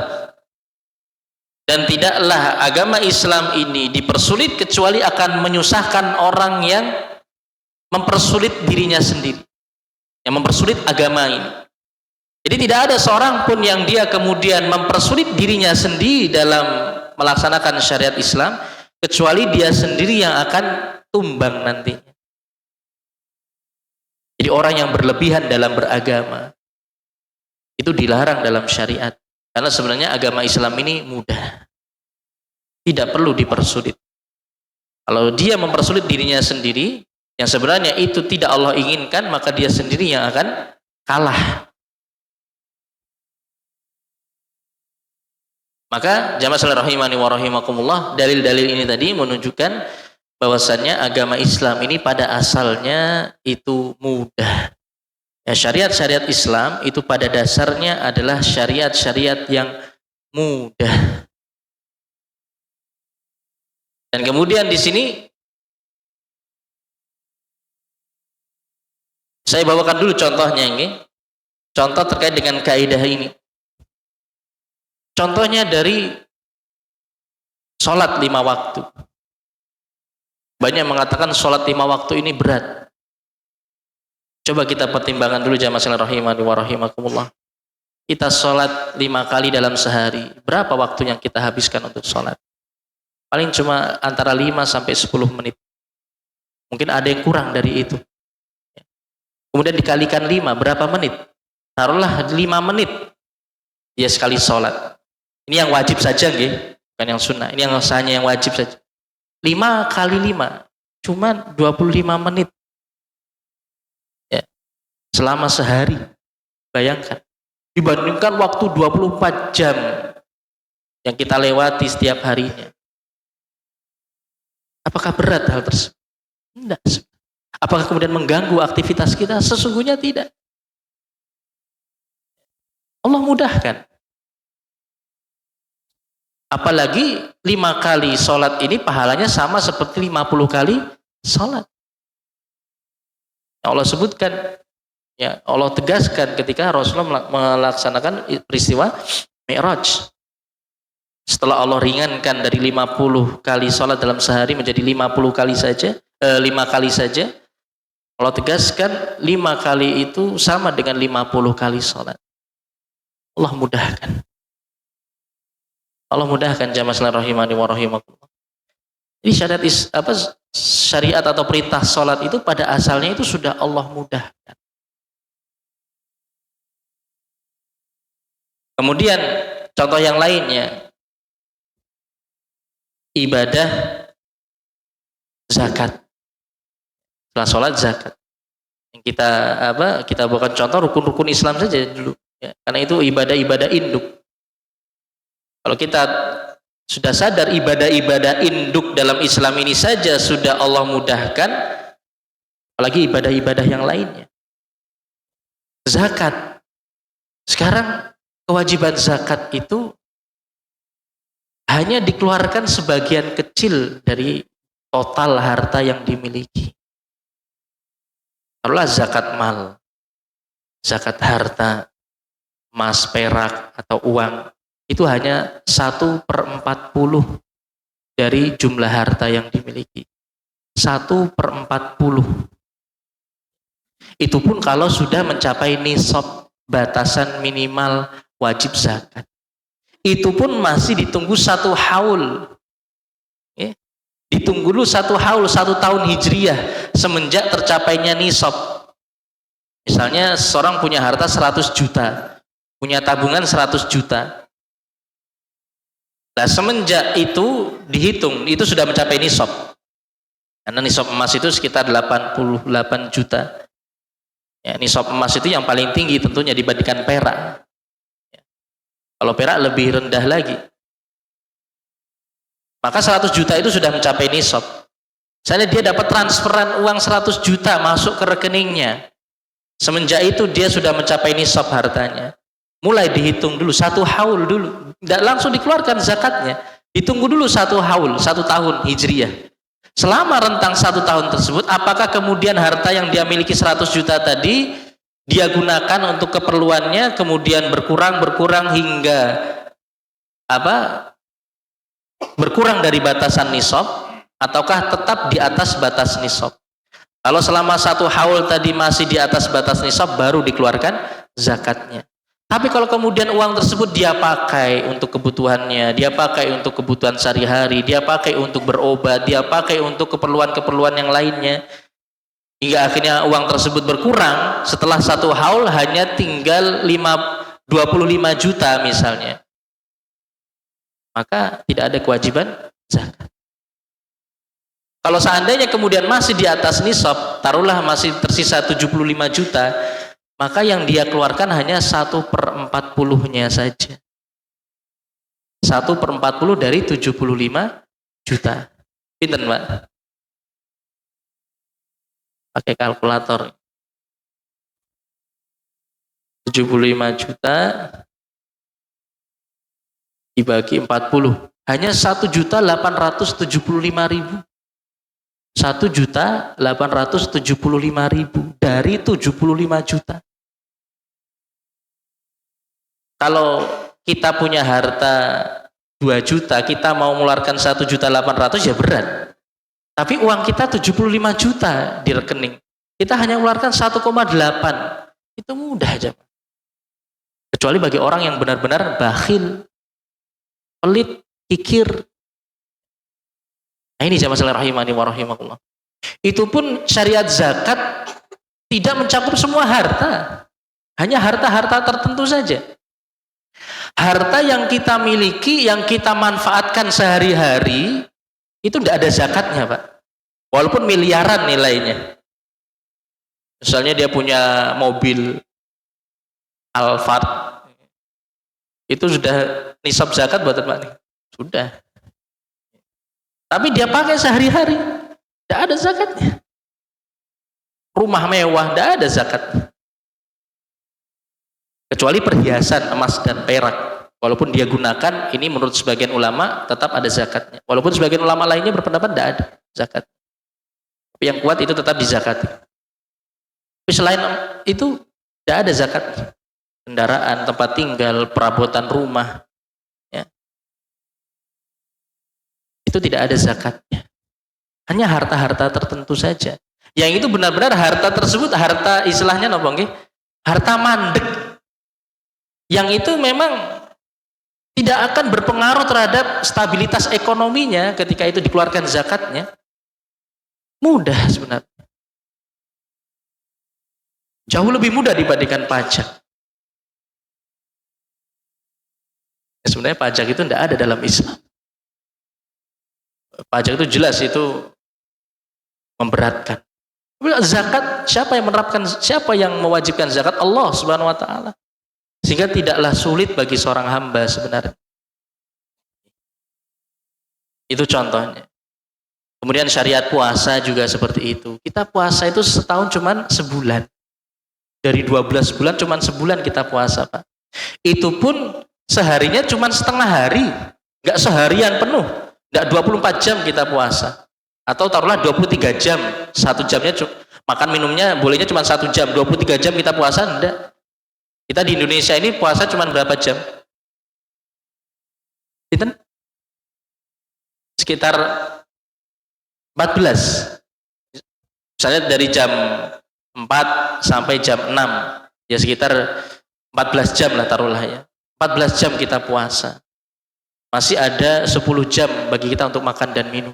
Dan tidaklah agama Islam ini dipersulit kecuali akan menyusahkan orang yang mempersulit dirinya sendiri, yang mempersulit agama ini. Jadi tidak ada seorang pun yang dia kemudian mempersulit dirinya sendiri dalam melaksanakan syariat Islam, kecuali dia sendiri yang akan tumbang nantinya. Jadi orang yang berlebihan dalam beragama itu dilarang dalam syariat, karena sebenarnya agama Islam ini mudah, tidak perlu dipersulit. Kalau dia mempersulit dirinya sendiri, yang sebenarnya itu tidak Allah inginkan, maka dia sendiri yang akan kalah. Maka jamaah sekalian rahimani wa rahimakumullah, dalil-dalil ini tadi menunjukkan bahwasannya agama Islam ini pada asalnya itu mudah. Ya, syariat-syariat Islam itu pada dasarnya adalah syariat-syariat yang mudah. Dan kemudian di sini saya bawakan dulu contohnya ini. Contoh terkait dengan kaidah ini. Contohnya dari sholat 5 waktu. Banyak mengatakan sholat 5 waktu ini berat. Coba kita pertimbangkan dulu jamaah sekalian rahimani wa rahimakumullah. Kita sholat 5 kali dalam sehari. Berapa waktu yang kita habiskan untuk sholat? Paling cuma antara 5 sampai 10 menit. Mungkin ada yang kurang dari itu. Kemudian dikalikan 5, berapa menit? Taruhlah 5 menit. Dia sekali sholat. Ini yang wajib saja, bukan yang sunnah. Ini yang hanya yang wajib saja. 5 kali 5, cuma 25 menit. Ya. Selama sehari. Bayangkan. Dibandingkan waktu 24 jam yang kita lewati setiap harinya. Apakah berat hal tersebut? Tidak. Apakah kemudian mengganggu aktivitas kita? Sesungguhnya tidak. Allah mudahkan. Apalagi 5 kali sholat ini pahalanya sama seperti 50 kali sholat. Allah sebutkan, ya Allah tegaskan ketika Rasulullah melaksanakan peristiwa Mi'raj. Setelah Allah ringankan dari 50 kali sholat dalam sehari menjadi 50 kali saja, 5 kali saja, Allah tegaskan 5 kali itu sama dengan 50 kali sholat. Allah mudahkan. Allah mudahkan jamaah sekalian rahimani wa rahimakumullah. Jadi syariat atau perintah sholat itu pada asalnya itu sudah Allah mudahkan. Kemudian contoh yang lainnya, ibadah zakat. Setelah sholat zakat. Yang kita bukan contoh rukun-rukun Islam saja dulu. Ya, karena itu ibadah-ibadah induk. Kalau kita sudah sadar ibadah-ibadah induk dalam Islam ini saja sudah Allah mudahkan, apalagi ibadah-ibadah yang lainnya. Zakat. Sekarang kewajiban zakat itu hanya dikeluarkan sebagian kecil dari total harta yang dimiliki. Taruhlah zakat mal, zakat harta, emas, perak, atau uang. Itu hanya 1/40 dari jumlah harta yang dimiliki. 1/40. Itu pun kalau sudah mencapai nisab, batasan minimal wajib zakat. Itu pun masih ditunggu 1 haul. Ya. Ditunggu dulu 1 haul, 1 tahun hijriyah semenjak tercapainya nisab. Misalnya seorang punya harta 100 juta, punya tabungan 100 juta. Nah, semenjak itu dihitung, itu sudah mencapai nisab. Karena nisab emas itu sekitar 88 juta. Ya, nisab emas itu yang paling tinggi tentunya dibandingkan perak. Ya. Kalau perak lebih rendah lagi. Maka 100 juta itu sudah mencapai nisab. Misalnya dia dapat transferan uang 100 juta masuk ke rekeningnya. Semenjak itu dia sudah mencapai nisab hartanya. Mulai dihitung dulu 1 haul dulu, tidak langsung dikeluarkan zakatnya. Ditunggu dulu 1 haul, 1 tahun hijriyah. Selama rentang 1 tahun tersebut, apakah kemudian harta yang dia miliki 100 juta tadi dia gunakan untuk keperluannya, kemudian berkurang hingga berkurang dari batasan nisab, ataukah tetap di atas batas nisab? Kalau selama 1 haul tadi masih di atas batas nisab, baru dikeluarkan zakatnya. Tapi kalau kemudian uang tersebut dia pakai untuk kebutuhannya, dia pakai untuk kebutuhan sehari-hari, dia pakai untuk berobat, dia pakai untuk keperluan-keperluan yang lainnya, hingga akhirnya uang tersebut berkurang, setelah 1 haul hanya tinggal 25 juta misalnya, maka tidak ada kewajiban zakat. Kalau seandainya kemudian masih di atas nisab, taruhlah masih tersisa 75 juta, maka yang dia keluarkan hanya 1/40-nya saja. 1/40 dari 75 juta. Pinten, Pak? Pakai kalkulator. 75 juta dibagi 40. Hanya 1.875.000. 1.875.000 dari 75 juta. Kalau kita punya harta 2 juta, kita mau mengeluarkan 1.800.000 ya berat. Tapi uang kita 75 juta di rekening. Kita hanya mengeluarkan 1,8. Itu mudah aja. Kecuali bagi orang yang benar-benar bakhil, pelit, kikir. Nah ini jamaah rahimani wa rahimakumullah. Itu pun syariat zakat tidak mencakup semua harta. Hanya harta-harta tertentu saja. Harta yang kita miliki, yang kita manfaatkan sehari-hari, itu tidak ada zakatnya, Pak. Walaupun miliaran nilainya. Misalnya dia punya mobil Alphard, itu sudah nisab zakat buat Pak? Sudah. Tapi dia pakai sehari-hari, tidak ada zakatnya. Rumah mewah, tidak ada zakatnya. Kecuali perhiasan emas dan perak, walaupun dia gunakan, ini menurut sebagian ulama tetap ada zakatnya. Walaupun sebagian ulama lainnya berpendapat tidak ada zakat. Tapi yang kuat itu tetap dizakati. Tapi selain itu tidak ada zakat. Kendaraan, tempat tinggal, perabotan rumah, ya, itu tidak ada zakatnya. Hanya harta-harta tertentu saja. Yang itu benar-benar harta tersebut, harta istilahnya apa nggih? Harta mandek. Yang itu memang tidak akan berpengaruh terhadap stabilitas ekonominya ketika itu dikeluarkan zakatnya. Mudah sebenarnya. Jauh lebih mudah dibandingkan pajak. Ya, sebenarnya pajak itu tidak ada dalam Islam. Pajak itu jelas itu memberatkan. Zakat, siapa yang menerapkan, siapa yang mewajibkan zakat? Allah Subhanahu wa taala. Sehingga tidaklah sulit bagi seorang hamba sebenarnya. Itu contohnya. Kemudian syariat puasa juga seperti itu. Kita puasa itu setahun cuman sebulan. Dari 12 bulan cuman sebulan kita puasa, Pak. Itu pun seharinya cuman setengah hari. Enggak seharian penuh. Enggak 24 jam kita puasa. Atau taruhlah 23 jam. 1 jamnya makan minumnya bolehnya cuma 1 jam. 23 jam kita puasa, enggak. Kita di Indonesia ini puasa cuma berapa jam? Sekitar 14. Misalnya dari jam 4 sampai jam 6. Ya sekitar 14 jam lah taruhlah ya. 14 jam kita puasa. Masih ada 10 jam bagi kita untuk makan dan minum.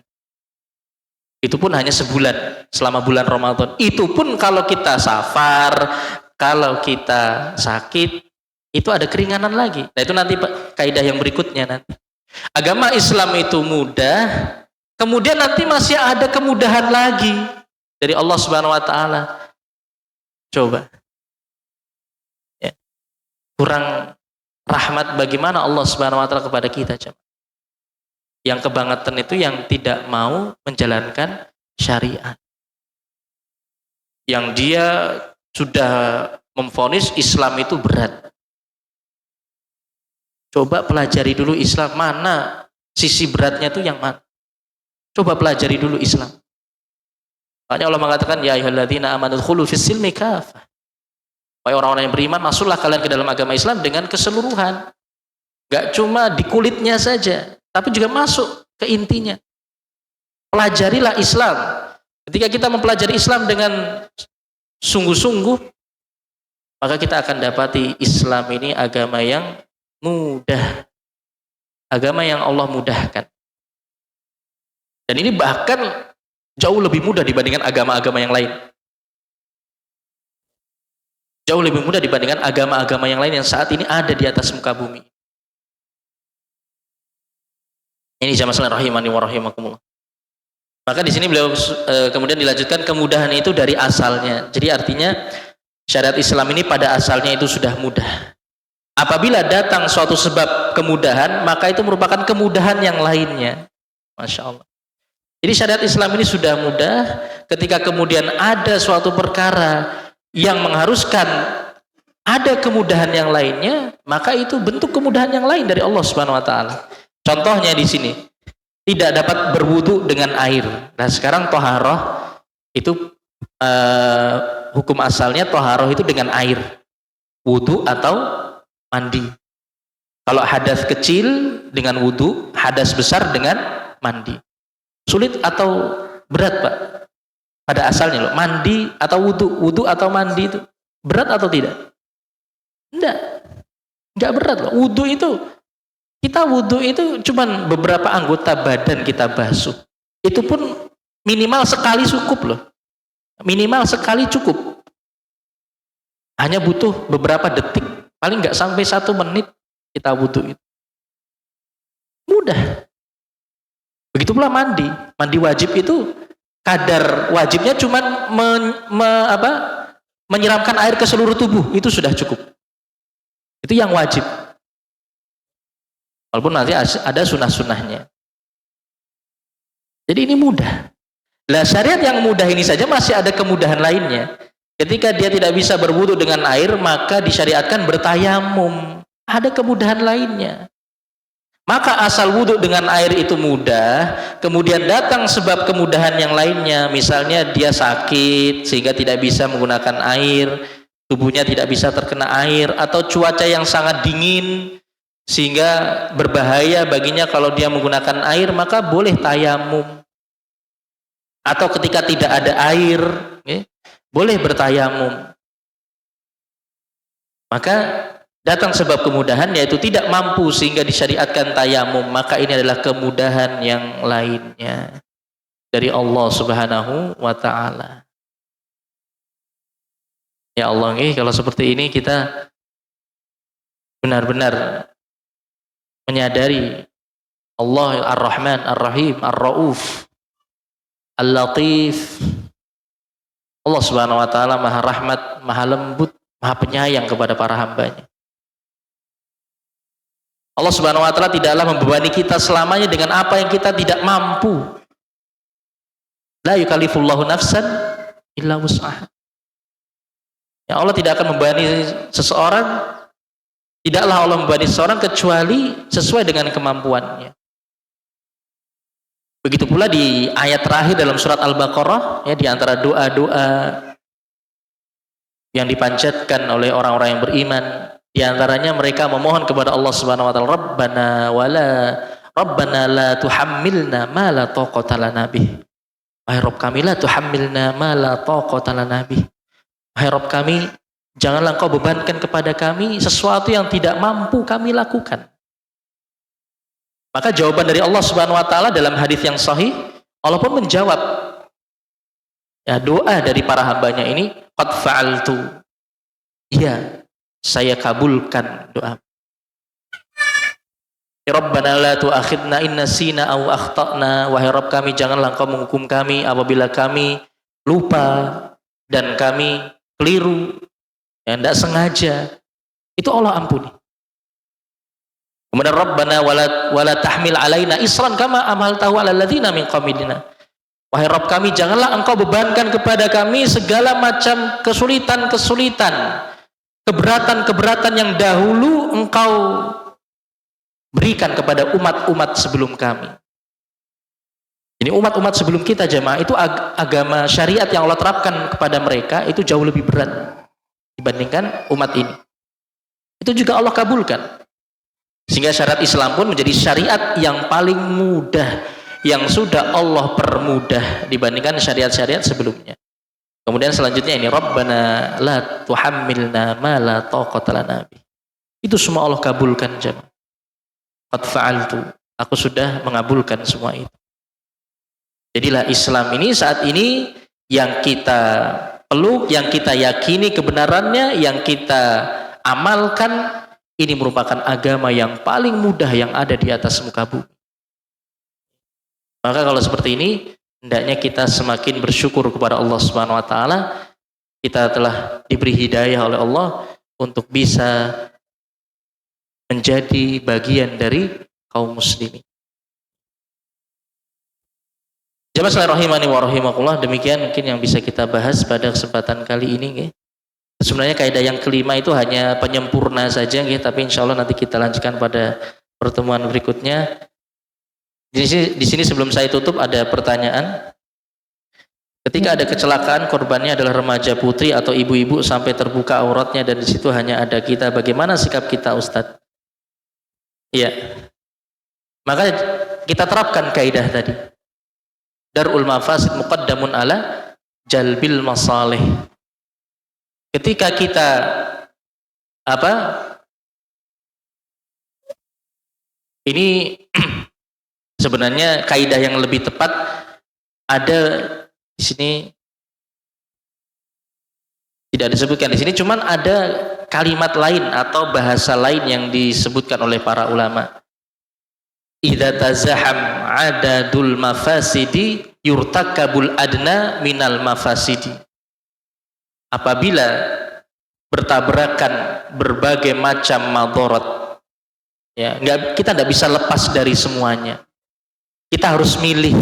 Itu pun hanya sebulan, selama bulan Ramadan. Itu pun kalau kita safar, kalau kita sakit, itu ada keringanan lagi. Nah itu nanti kaidah yang berikutnya nanti. Agama Islam itu mudah, kemudian nanti masih ada kemudahan lagi dari Allah Subhanahu wa taala. Coba. Ya. Kurang rahmat bagaimana Allah Subhanahu wa taala kepada kita, coba. Yang kebangetan itu yang tidak mau menjalankan syariat. Yang dia sudah memvonis Islam itu berat. Coba pelajari dulu Islam, mana sisi beratnya itu yang mana. Coba pelajari dulu Islam. Makanya Allah mengatakan, ya ayyuhalladzina amanu dkhulu fis silmi kafah. Wahai orang-orang yang beriman, masuklah kalian ke dalam agama Islam dengan keseluruhan. Gak cuma di kulitnya saja, tapi juga masuk ke intinya. Pelajarilah Islam. Ketika kita mempelajari Islam dengan sungguh-sungguh, maka kita akan dapati Islam ini agama yang mudah. Agama yang Allah mudahkan. Dan ini bahkan jauh lebih mudah dibandingkan agama-agama yang lain. Jauh lebih mudah dibandingkan agama-agama yang lain yang saat ini ada di atas muka bumi. Ini jamaah sekalian rahimani wa rahimakumullah. Maka di sini beliau kemudian dilanjutkan kemudahan itu dari asalnya. Jadi artinya syariat Islam ini pada asalnya itu sudah mudah. Apabila datang suatu sebab kemudahan, maka itu merupakan kemudahan yang lainnya. Masya Allah. Jadi syariat Islam ini sudah mudah. Ketika kemudian ada suatu perkara yang mengharuskan ada kemudahan yang lainnya, maka itu bentuk kemudahan yang lain dari Allah Subhanahu wa taala. Contohnya di sini, tidak dapat berwudu dengan air. Nah, sekarang toharoh itu hukum asalnya toharoh itu dengan air, wudu atau mandi. Kalau hadas kecil dengan wudu, hadas besar dengan mandi. Sulit atau berat, Pak? Pada asalnya loh, mandi atau wudu atau mandi itu berat atau tidak? Enggak berat loh. Wudu itu cuman beberapa anggota badan kita basuh. Itu pun minimal sekali cukup loh. Minimal sekali cukup. Hanya butuh beberapa detik, paling nggak sampai 1 menit kita wudu itu. Mudah. Begitu pula mandi. Mandi wajib itu kadar wajibnya cuma menyiramkan air ke seluruh tubuh, itu sudah cukup. Itu yang wajib. Walaupun nanti ada sunnah-sunnahnya. Jadi ini mudah. Lah syariat yang mudah ini saja masih ada kemudahan lainnya. Ketika dia tidak bisa berwudu dengan air, maka disyariatkan bertayamum. Ada kemudahan lainnya. Maka asal wudu dengan air itu mudah, kemudian datang sebab kemudahan yang lainnya, misalnya dia sakit sehingga tidak bisa menggunakan air, tubuhnya tidak bisa terkena air, atau cuaca yang sangat dingin sehingga berbahaya baginya kalau dia menggunakan air, maka boleh tayamum. Atau ketika tidak ada air, boleh bertayamum. Maka datang sebab kemudahan, yaitu tidak mampu sehingga disyariatkan tayamum, maka ini adalah kemudahan yang lainnya dari Allah Subhanahu wa taala. Ya Allah, kalau seperti ini kita benar-benar menyadari Allah Ar-Rahman, Ar-Rahim, Ar-Rauf, Al-Latif. Allah Subhanahu wa taala Maha Rahmat, Maha Lembut, Maha Penyayang kepada para hambanya. Allah Subhanahu wa taala tidaklah membebani kita selamanya dengan apa yang kita tidak mampu. La yukallifullahu nafsan illa wus'aha. Ya, Allah tidak akan membebani seseorang, tidaklah Allah membebani seseorang kecuali sesuai dengan kemampuannya. Begitu pula di ayat terakhir dalam surat Al-Baqarah, ya, di antara doa-doa yang dipanjatkan oleh orang-orang yang beriman, di antaranya mereka memohon kepada Allah Subhanahu wa taala, Rabbana la tuhammilna ma la taqata lana bih. Wahai Rabb kami, la tuhammilna ma la taqata lana bih. Wahai Rabb kami, janganlah Engkau bebankan kepada kami sesuatu yang tidak mampu kami lakukan. Maka jawaban dari Allah Subhanahu wa taala dalam hadis yang sahih, Allah pun menjawab ya, doa dari para hambanya ini, qad fa'altu. Iya, saya kabulkan doa. Rabbana la tu'akhidna in nasina aw akhtana. Wahai Rabb kami, janganlah Engkau menghukum kami apabila kami lupa dan kami keliru, ya, tidak sengaja. Itu Allah ampuni. Kemudian Rabbana wala tahmil alaina isran kama amaltahu alal ladzina min qablina. Wahai Rabb kami, janganlah Engkau bebankan kepada kami segala macam kesulitan-kesulitan, keberatan-keberatan yang dahulu Engkau berikan kepada umat-umat sebelum kami. Ini Ini umat-umat sebelum kita jemaah itu agama syariat yang Allah terapkan kepada mereka itu jauh lebih berat dibandingkan umat ini. Itu juga Allah kabulkan. Sehingga syariat Islam pun menjadi syariat yang paling mudah, yang sudah Allah permudah dibandingkan syariat-syariat sebelumnya. Kemudian selanjutnya ini Rabbana la tuhammilna ma la taqata lana bih. Itu semua Allah kabulkan jemaah. Qad fa'altu. Aku sudah mengabulkan semua itu. Jadilah Islam ini saat ini yang kita peluk, yang kita yakini kebenarannya, yang kita amalkan, ini merupakan agama yang paling mudah yang ada di atas muka bumi. Maka kalau seperti ini, hendaknya kita semakin bersyukur kepada Allah Subhanahu wa taala. Kita telah diberi hidayah oleh Allah untuk bisa menjadi bagian dari kaum muslimin. Jemaah sekalian rahimani wa rahimakumullah, demikian mungkin yang bisa kita bahas pada kesempatan kali ini. Sebenarnya kaidah yang kelima itu hanya penyempurna saja, tapi insya Allah nanti kita lanjutkan pada pertemuan berikutnya. Di sini sebelum saya tutup ada pertanyaan. Ketika ada kecelakaan, korbannya adalah remaja putri atau ibu-ibu sampai terbuka auratnya dan di situ hanya ada kita, bagaimana sikap kita, Ustadz? Iya. Maka kita terapkan kaidah tadi. Darul mafasid muqaddamun ala jalbil masalih. Ketika kita ini sebenarnya kaidah yang lebih tepat ada di sini, tidak disebutkan di sini, cuman ada kalimat lain atau bahasa lain yang disebutkan oleh para ulama. Idza tazaham adadul mafasidi yurtakabul adna minal mafasidi. Apabila bertabrakan berbagai macam madharat, ya, kita tidak bisa lepas dari semuanya. Kita harus milih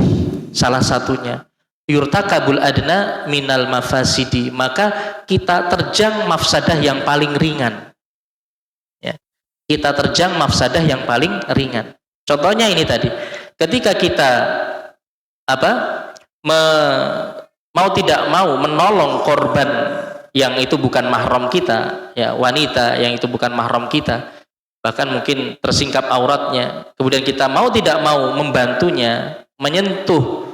salah satunya. Yurtakabul adna minal mafasidi, maka kita terjang mafsadah yang paling ringan. Ya, kita terjang mafsadah yang paling ringan. Contohnya ini tadi, ketika kita mau tidak mau menolong korban yang itu bukan mahram kita, ya, wanita yang itu bukan mahram kita, bahkan mungkin tersingkap auratnya, kemudian kita mau tidak mau membantunya, menyentuh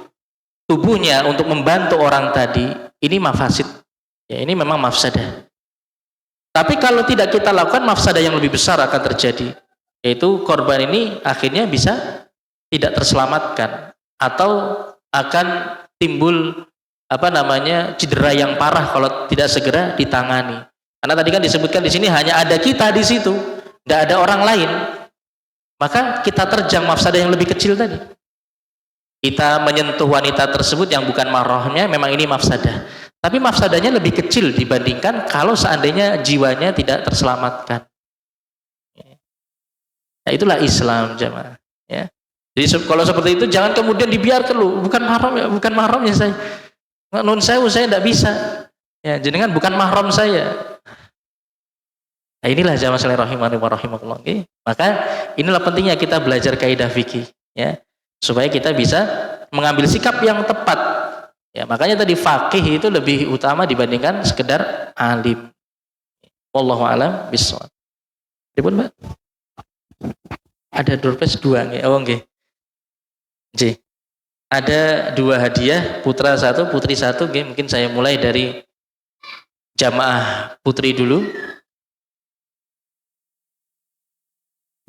tubuhnya untuk membantu orang tadi, ini mafasid, ya, ini memang mafsadah. Tapi kalau tidak kita lakukan, mafsadah yang lebih besar akan terjadi, yaitu korban ini akhirnya bisa tidak terselamatkan atau akan timbul cedera yang parah kalau tidak segera ditangani. Karena tadi kan disebutkan di sini hanya ada kita di situ, tidak ada orang lain. Maka kita terjang mafsadah yang lebih kecil tadi. Kita menyentuh wanita tersebut yang bukan mahramnya, memang ini mafsadah. Tapi mafsadahnya lebih kecil dibandingkan kalau seandainya jiwanya tidak terselamatkan. Nah, itulah Islam jemaah. Ya. Jadi kalau seperti itu jangan kemudian dibiarkan, bukan mahramnya saya. Nun sewu, saya tidak bisa. Ya, jenengan bukan mahram saya. Nah, inilah jamaah sekalian rahimani wa rahimakumullah. Maka inilah pentingnya kita belajar kaidah fikih, ya, supaya kita bisa mengambil sikap yang tepat. Ya, makanya tadi faqih itu lebih utama dibandingkan sekedar alim. Wallahu a'lam bishawab. Pripun, Mbak? Ada doorpress 2 nggih. Oh nggih. Nggih. Ada 2 hadiah, putra 1, putri 1 nggih. Mungkin saya mulai dari jamaah putri dulu.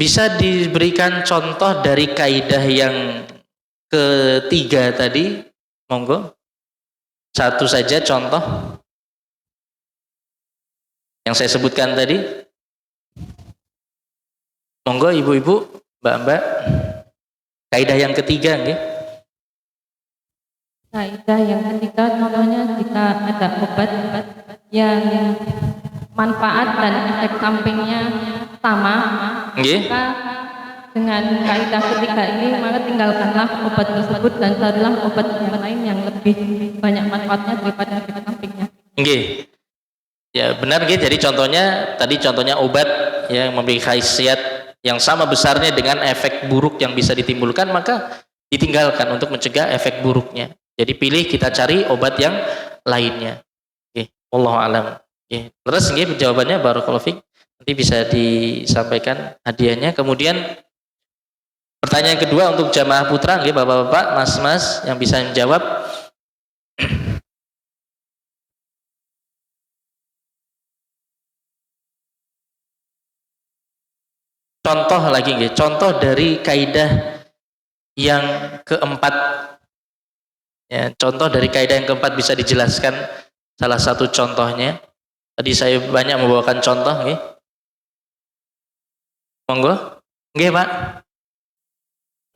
Bisa diberikan contoh dari kaidah yang ketiga tadi? Monggo. 1 saja contoh yang saya sebutkan tadi. Monggo ibu-ibu, mbak-mbak. Kaidah yang ketiga nggih. Kaidah yang ketiga contohnya jika ada obat yang manfaat dan efek sampingnya sama, maka dengan kaidah ketiga ini maka tinggalkanlah obat tersebut dan carilah obat yang lain yang lebih banyak manfaatnya daripada efek sampingnya. Nggih. Ya benar nggih. Jadi contohnya obat yang memiliki khasiat yang sama besarnya dengan efek buruk yang bisa ditimbulkan, maka ditinggalkan untuk mencegah efek buruknya. Jadi pilih kita cari obat yang lainnya. Oke, wallahu alam. Oke, terus nggih jawabannya barakallahu fik. Nanti bisa disampaikan hadiahnya. Kemudian pertanyaan kedua untuk jamaah putra, nggih Bapak-bapak, Mas-mas yang bisa menjawab. Contoh lagi nggih, contoh dari kaidah yang keempat. Ya, contoh dari kaidah yang keempat bisa dijelaskan salah satu contohnya. Tadi saya banyak membawakan contoh nggih. Monggo. Nggih, Pak.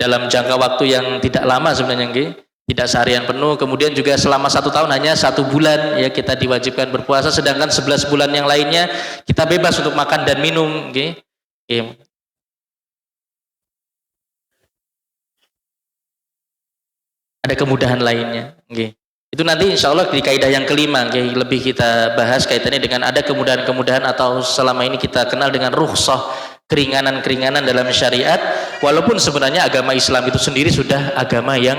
Dalam jangka waktu yang tidak lama sebenarnya nggih, tidak seharian penuh, kemudian juga selama 1 tahun hanya 1 bulan ya kita diwajibkan berpuasa, sedangkan 11 bulan yang lainnya kita bebas untuk makan dan minum nggih. Nggih. Ada kemudahan lainnya. Okay. Itu nanti insya Allah di kaidah yang kelima, okay, lebih kita bahas kaitannya dengan ada kemudahan-kemudahan atau selama ini kita kenal dengan rukhsah, keringanan-keringanan dalam syariat, walaupun sebenarnya agama Islam itu sendiri sudah agama yang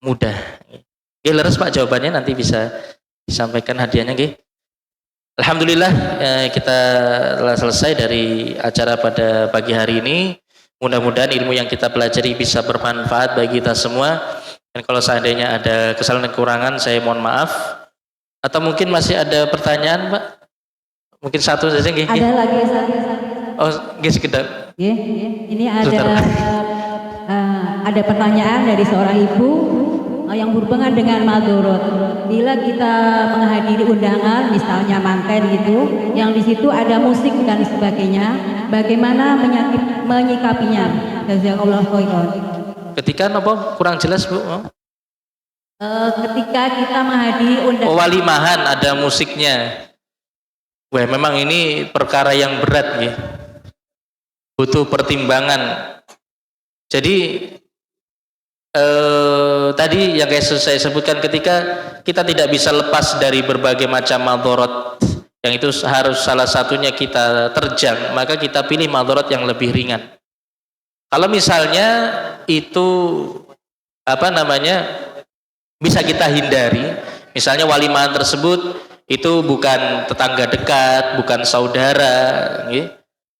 mudah. Oke, leres Pak jawabannya, nanti bisa disampaikan hadiahnya. Okay. Alhamdulillah kita telah selesai dari acara pada pagi hari ini. Mudah-mudahan ilmu yang kita pelajari bisa bermanfaat bagi kita semua. Dan kalau seandainya ada kesalahan dan kekurangan, saya mohon maaf. Atau mungkin masih ada pertanyaan, Pak? Mungkin satu saja, nggih. Ada lagi satu. Oh, nggih sekedar. Ini ada pertanyaan dari seorang ibu yang berhubungan dengan madorot. Bila kita menghadiri undangan, misalnya manten gitu, yang di situ ada musik dan sebagainya, bagaimana menyikapinya? Jazakallahu khairan. Ketika apa? Kurang jelas, Bu. Ketika kita menghadiri undangan. Walimahan ada musiknya. Wah, memang ini perkara yang berat, ya. Butuh pertimbangan. Jadi tadi yang saya sebutkan, ketika kita tidak bisa lepas dari berbagai macam madorot, yang itu harus salah satunya kita terjang, maka kita pilih madorot yang lebih ringan. Kalau misalnya itu bisa kita hindari, misalnya walimahan tersebut itu bukan tetangga dekat, bukan saudara,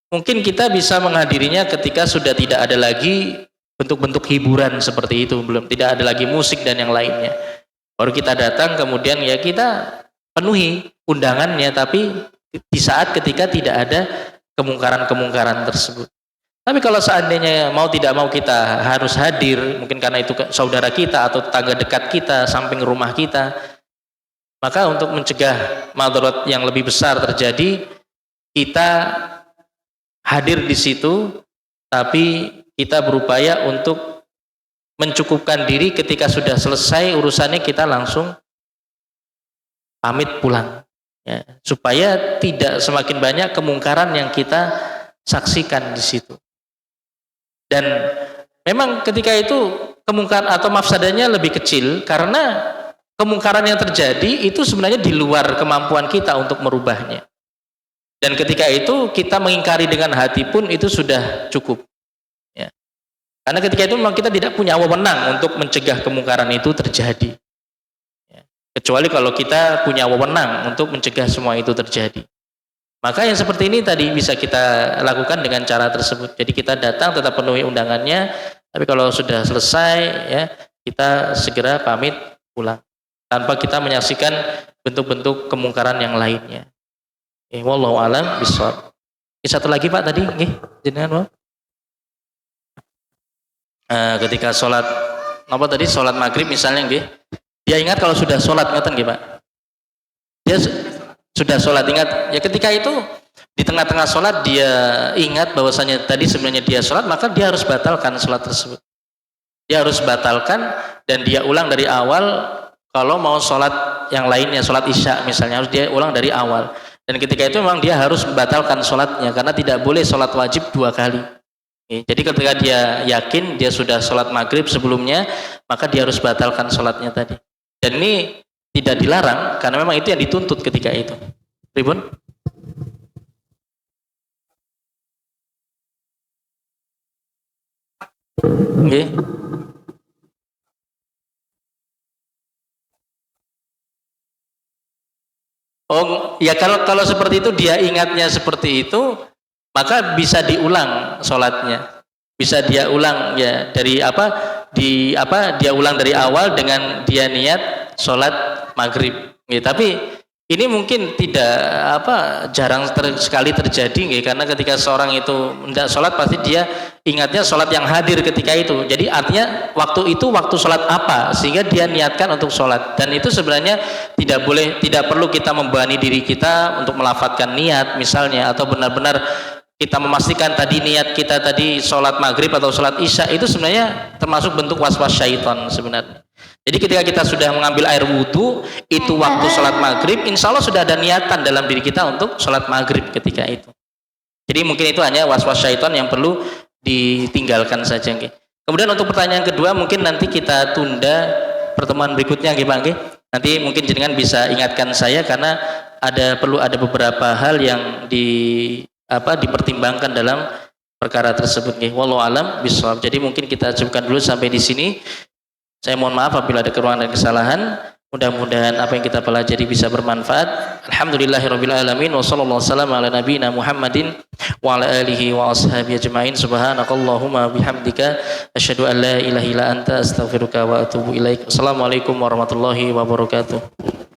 mungkin kita bisa menghadirinya ketika sudah tidak ada lagi bentuk-bentuk hiburan seperti itu, tidak ada lagi musik dan yang lainnya. Baru kita datang, kemudian ya kita penuhi undangannya, tapi di saat ketika tidak ada kemungkaran-kemungkaran tersebut. Tapi kalau seandainya mau tidak mau kita harus hadir, mungkin karena itu saudara kita atau tetangga dekat kita, samping rumah kita, maka untuk mencegah madarat yang lebih besar terjadi, kita hadir di situ, tapi kita berupaya untuk mencukupkan diri. Ketika sudah selesai urusannya, kita langsung pamit pulang, ya, supaya tidak semakin banyak kemungkaran yang kita saksikan di situ. Dan memang ketika itu kemungkaran atau mafsadanya lebih kecil, karena kemungkaran yang terjadi itu sebenarnya di luar kemampuan kita untuk merubahnya. Dan ketika itu kita mengingkari dengan hati pun itu sudah cukup, ya. Karena ketika itu memang kita tidak punya wewenang untuk mencegah kemungkaran itu terjadi, ya. Kecuali kalau kita punya wewenang untuk mencegah semua itu terjadi. Maka yang seperti ini tadi bisa kita lakukan dengan cara tersebut. Jadi kita datang tetap penuhi undangannya, tapi kalau sudah selesai, ya, kita segera pamit pulang tanpa kita menyaksikan bentuk-bentuk kemungkaran yang lainnya. Wallahu a'lam bishawab. Satu lagi Pak tadi, jenengan Pak. Ketika sholat sholat maghrib misalnya, dia ingat kalau sudah sholat, ngeten Pak. Dia sudah sholat, ingat ya, ketika itu di tengah-tengah sholat dia ingat bahwasanya tadi sebenarnya dia sholat, maka dia harus batalkan sholat tersebut. Dia harus batalkan dan dia ulang dari awal. Kalau mau sholat yang lainnya, sholat isya misalnya, harus dia ulang dari awal. Dan ketika itu memang dia harus membatalkan sholatnya, karena tidak boleh sholat wajib 2 kali. Jadi ketika dia yakin dia sudah sholat maghrib sebelumnya, maka dia harus batalkan sholatnya tadi. Dan ini tidak dilarang, karena memang itu yang dituntut ketika itu. Ribun? Oh, ya kalau seperti itu dia ingatnya seperti itu, maka bisa diulang sholatnya. Bisa dia ulang ya dari dia ulang dari awal dengan dia niat sholat maghrib. Ya, tapi ini mungkin tidak jarang sekali terjadi ya, karena ketika seorang itu hendak sholat pasti dia ingatnya sholat yang hadir ketika itu. Jadi artinya waktu itu waktu sholat apa sehingga dia niatkan untuk sholat, dan itu sebenarnya tidak perlu kita membebani diri kita untuk melafatkan niat misalnya, atau benar-benar kita memastikan tadi niat kita tadi sholat maghrib atau sholat isya, itu sebenarnya termasuk bentuk waswas syaitan sebenarnya. Jadi ketika kita sudah mengambil air wudhu, itu waktu sholat maghrib, insya Allah sudah ada niatan dalam diri kita untuk sholat maghrib ketika itu. Jadi mungkin itu hanya waswas syaitan yang perlu ditinggalkan saja. Kemudian untuk pertanyaan kedua mungkin nanti kita tunda pertemuan berikutnya, Pak. Nanti mungkin jenengan bisa ingatkan saya, karena perlu ada beberapa hal yang dipertimbangkan dalam perkara tersebut. Wallahu alam bishawab. Jadi mungkin kita cukupkan dulu sampai di sini. Saya mohon maaf apabila ada kekurangan dan kesalahan. Mudah-mudahan apa yang kita pelajari bisa bermanfaat. Alhamdulillahirabbil alamin wa sallallahu wasallam ala nabiyina Muhammadin wa ala alihi wa ashabihi ajmain. Subhanakallahumma bihamdika asyhadu an la ilaha illa anta astaghfiruka wa atubu ilaik. Assalamualaikum warahmatullahi wabarakatuh.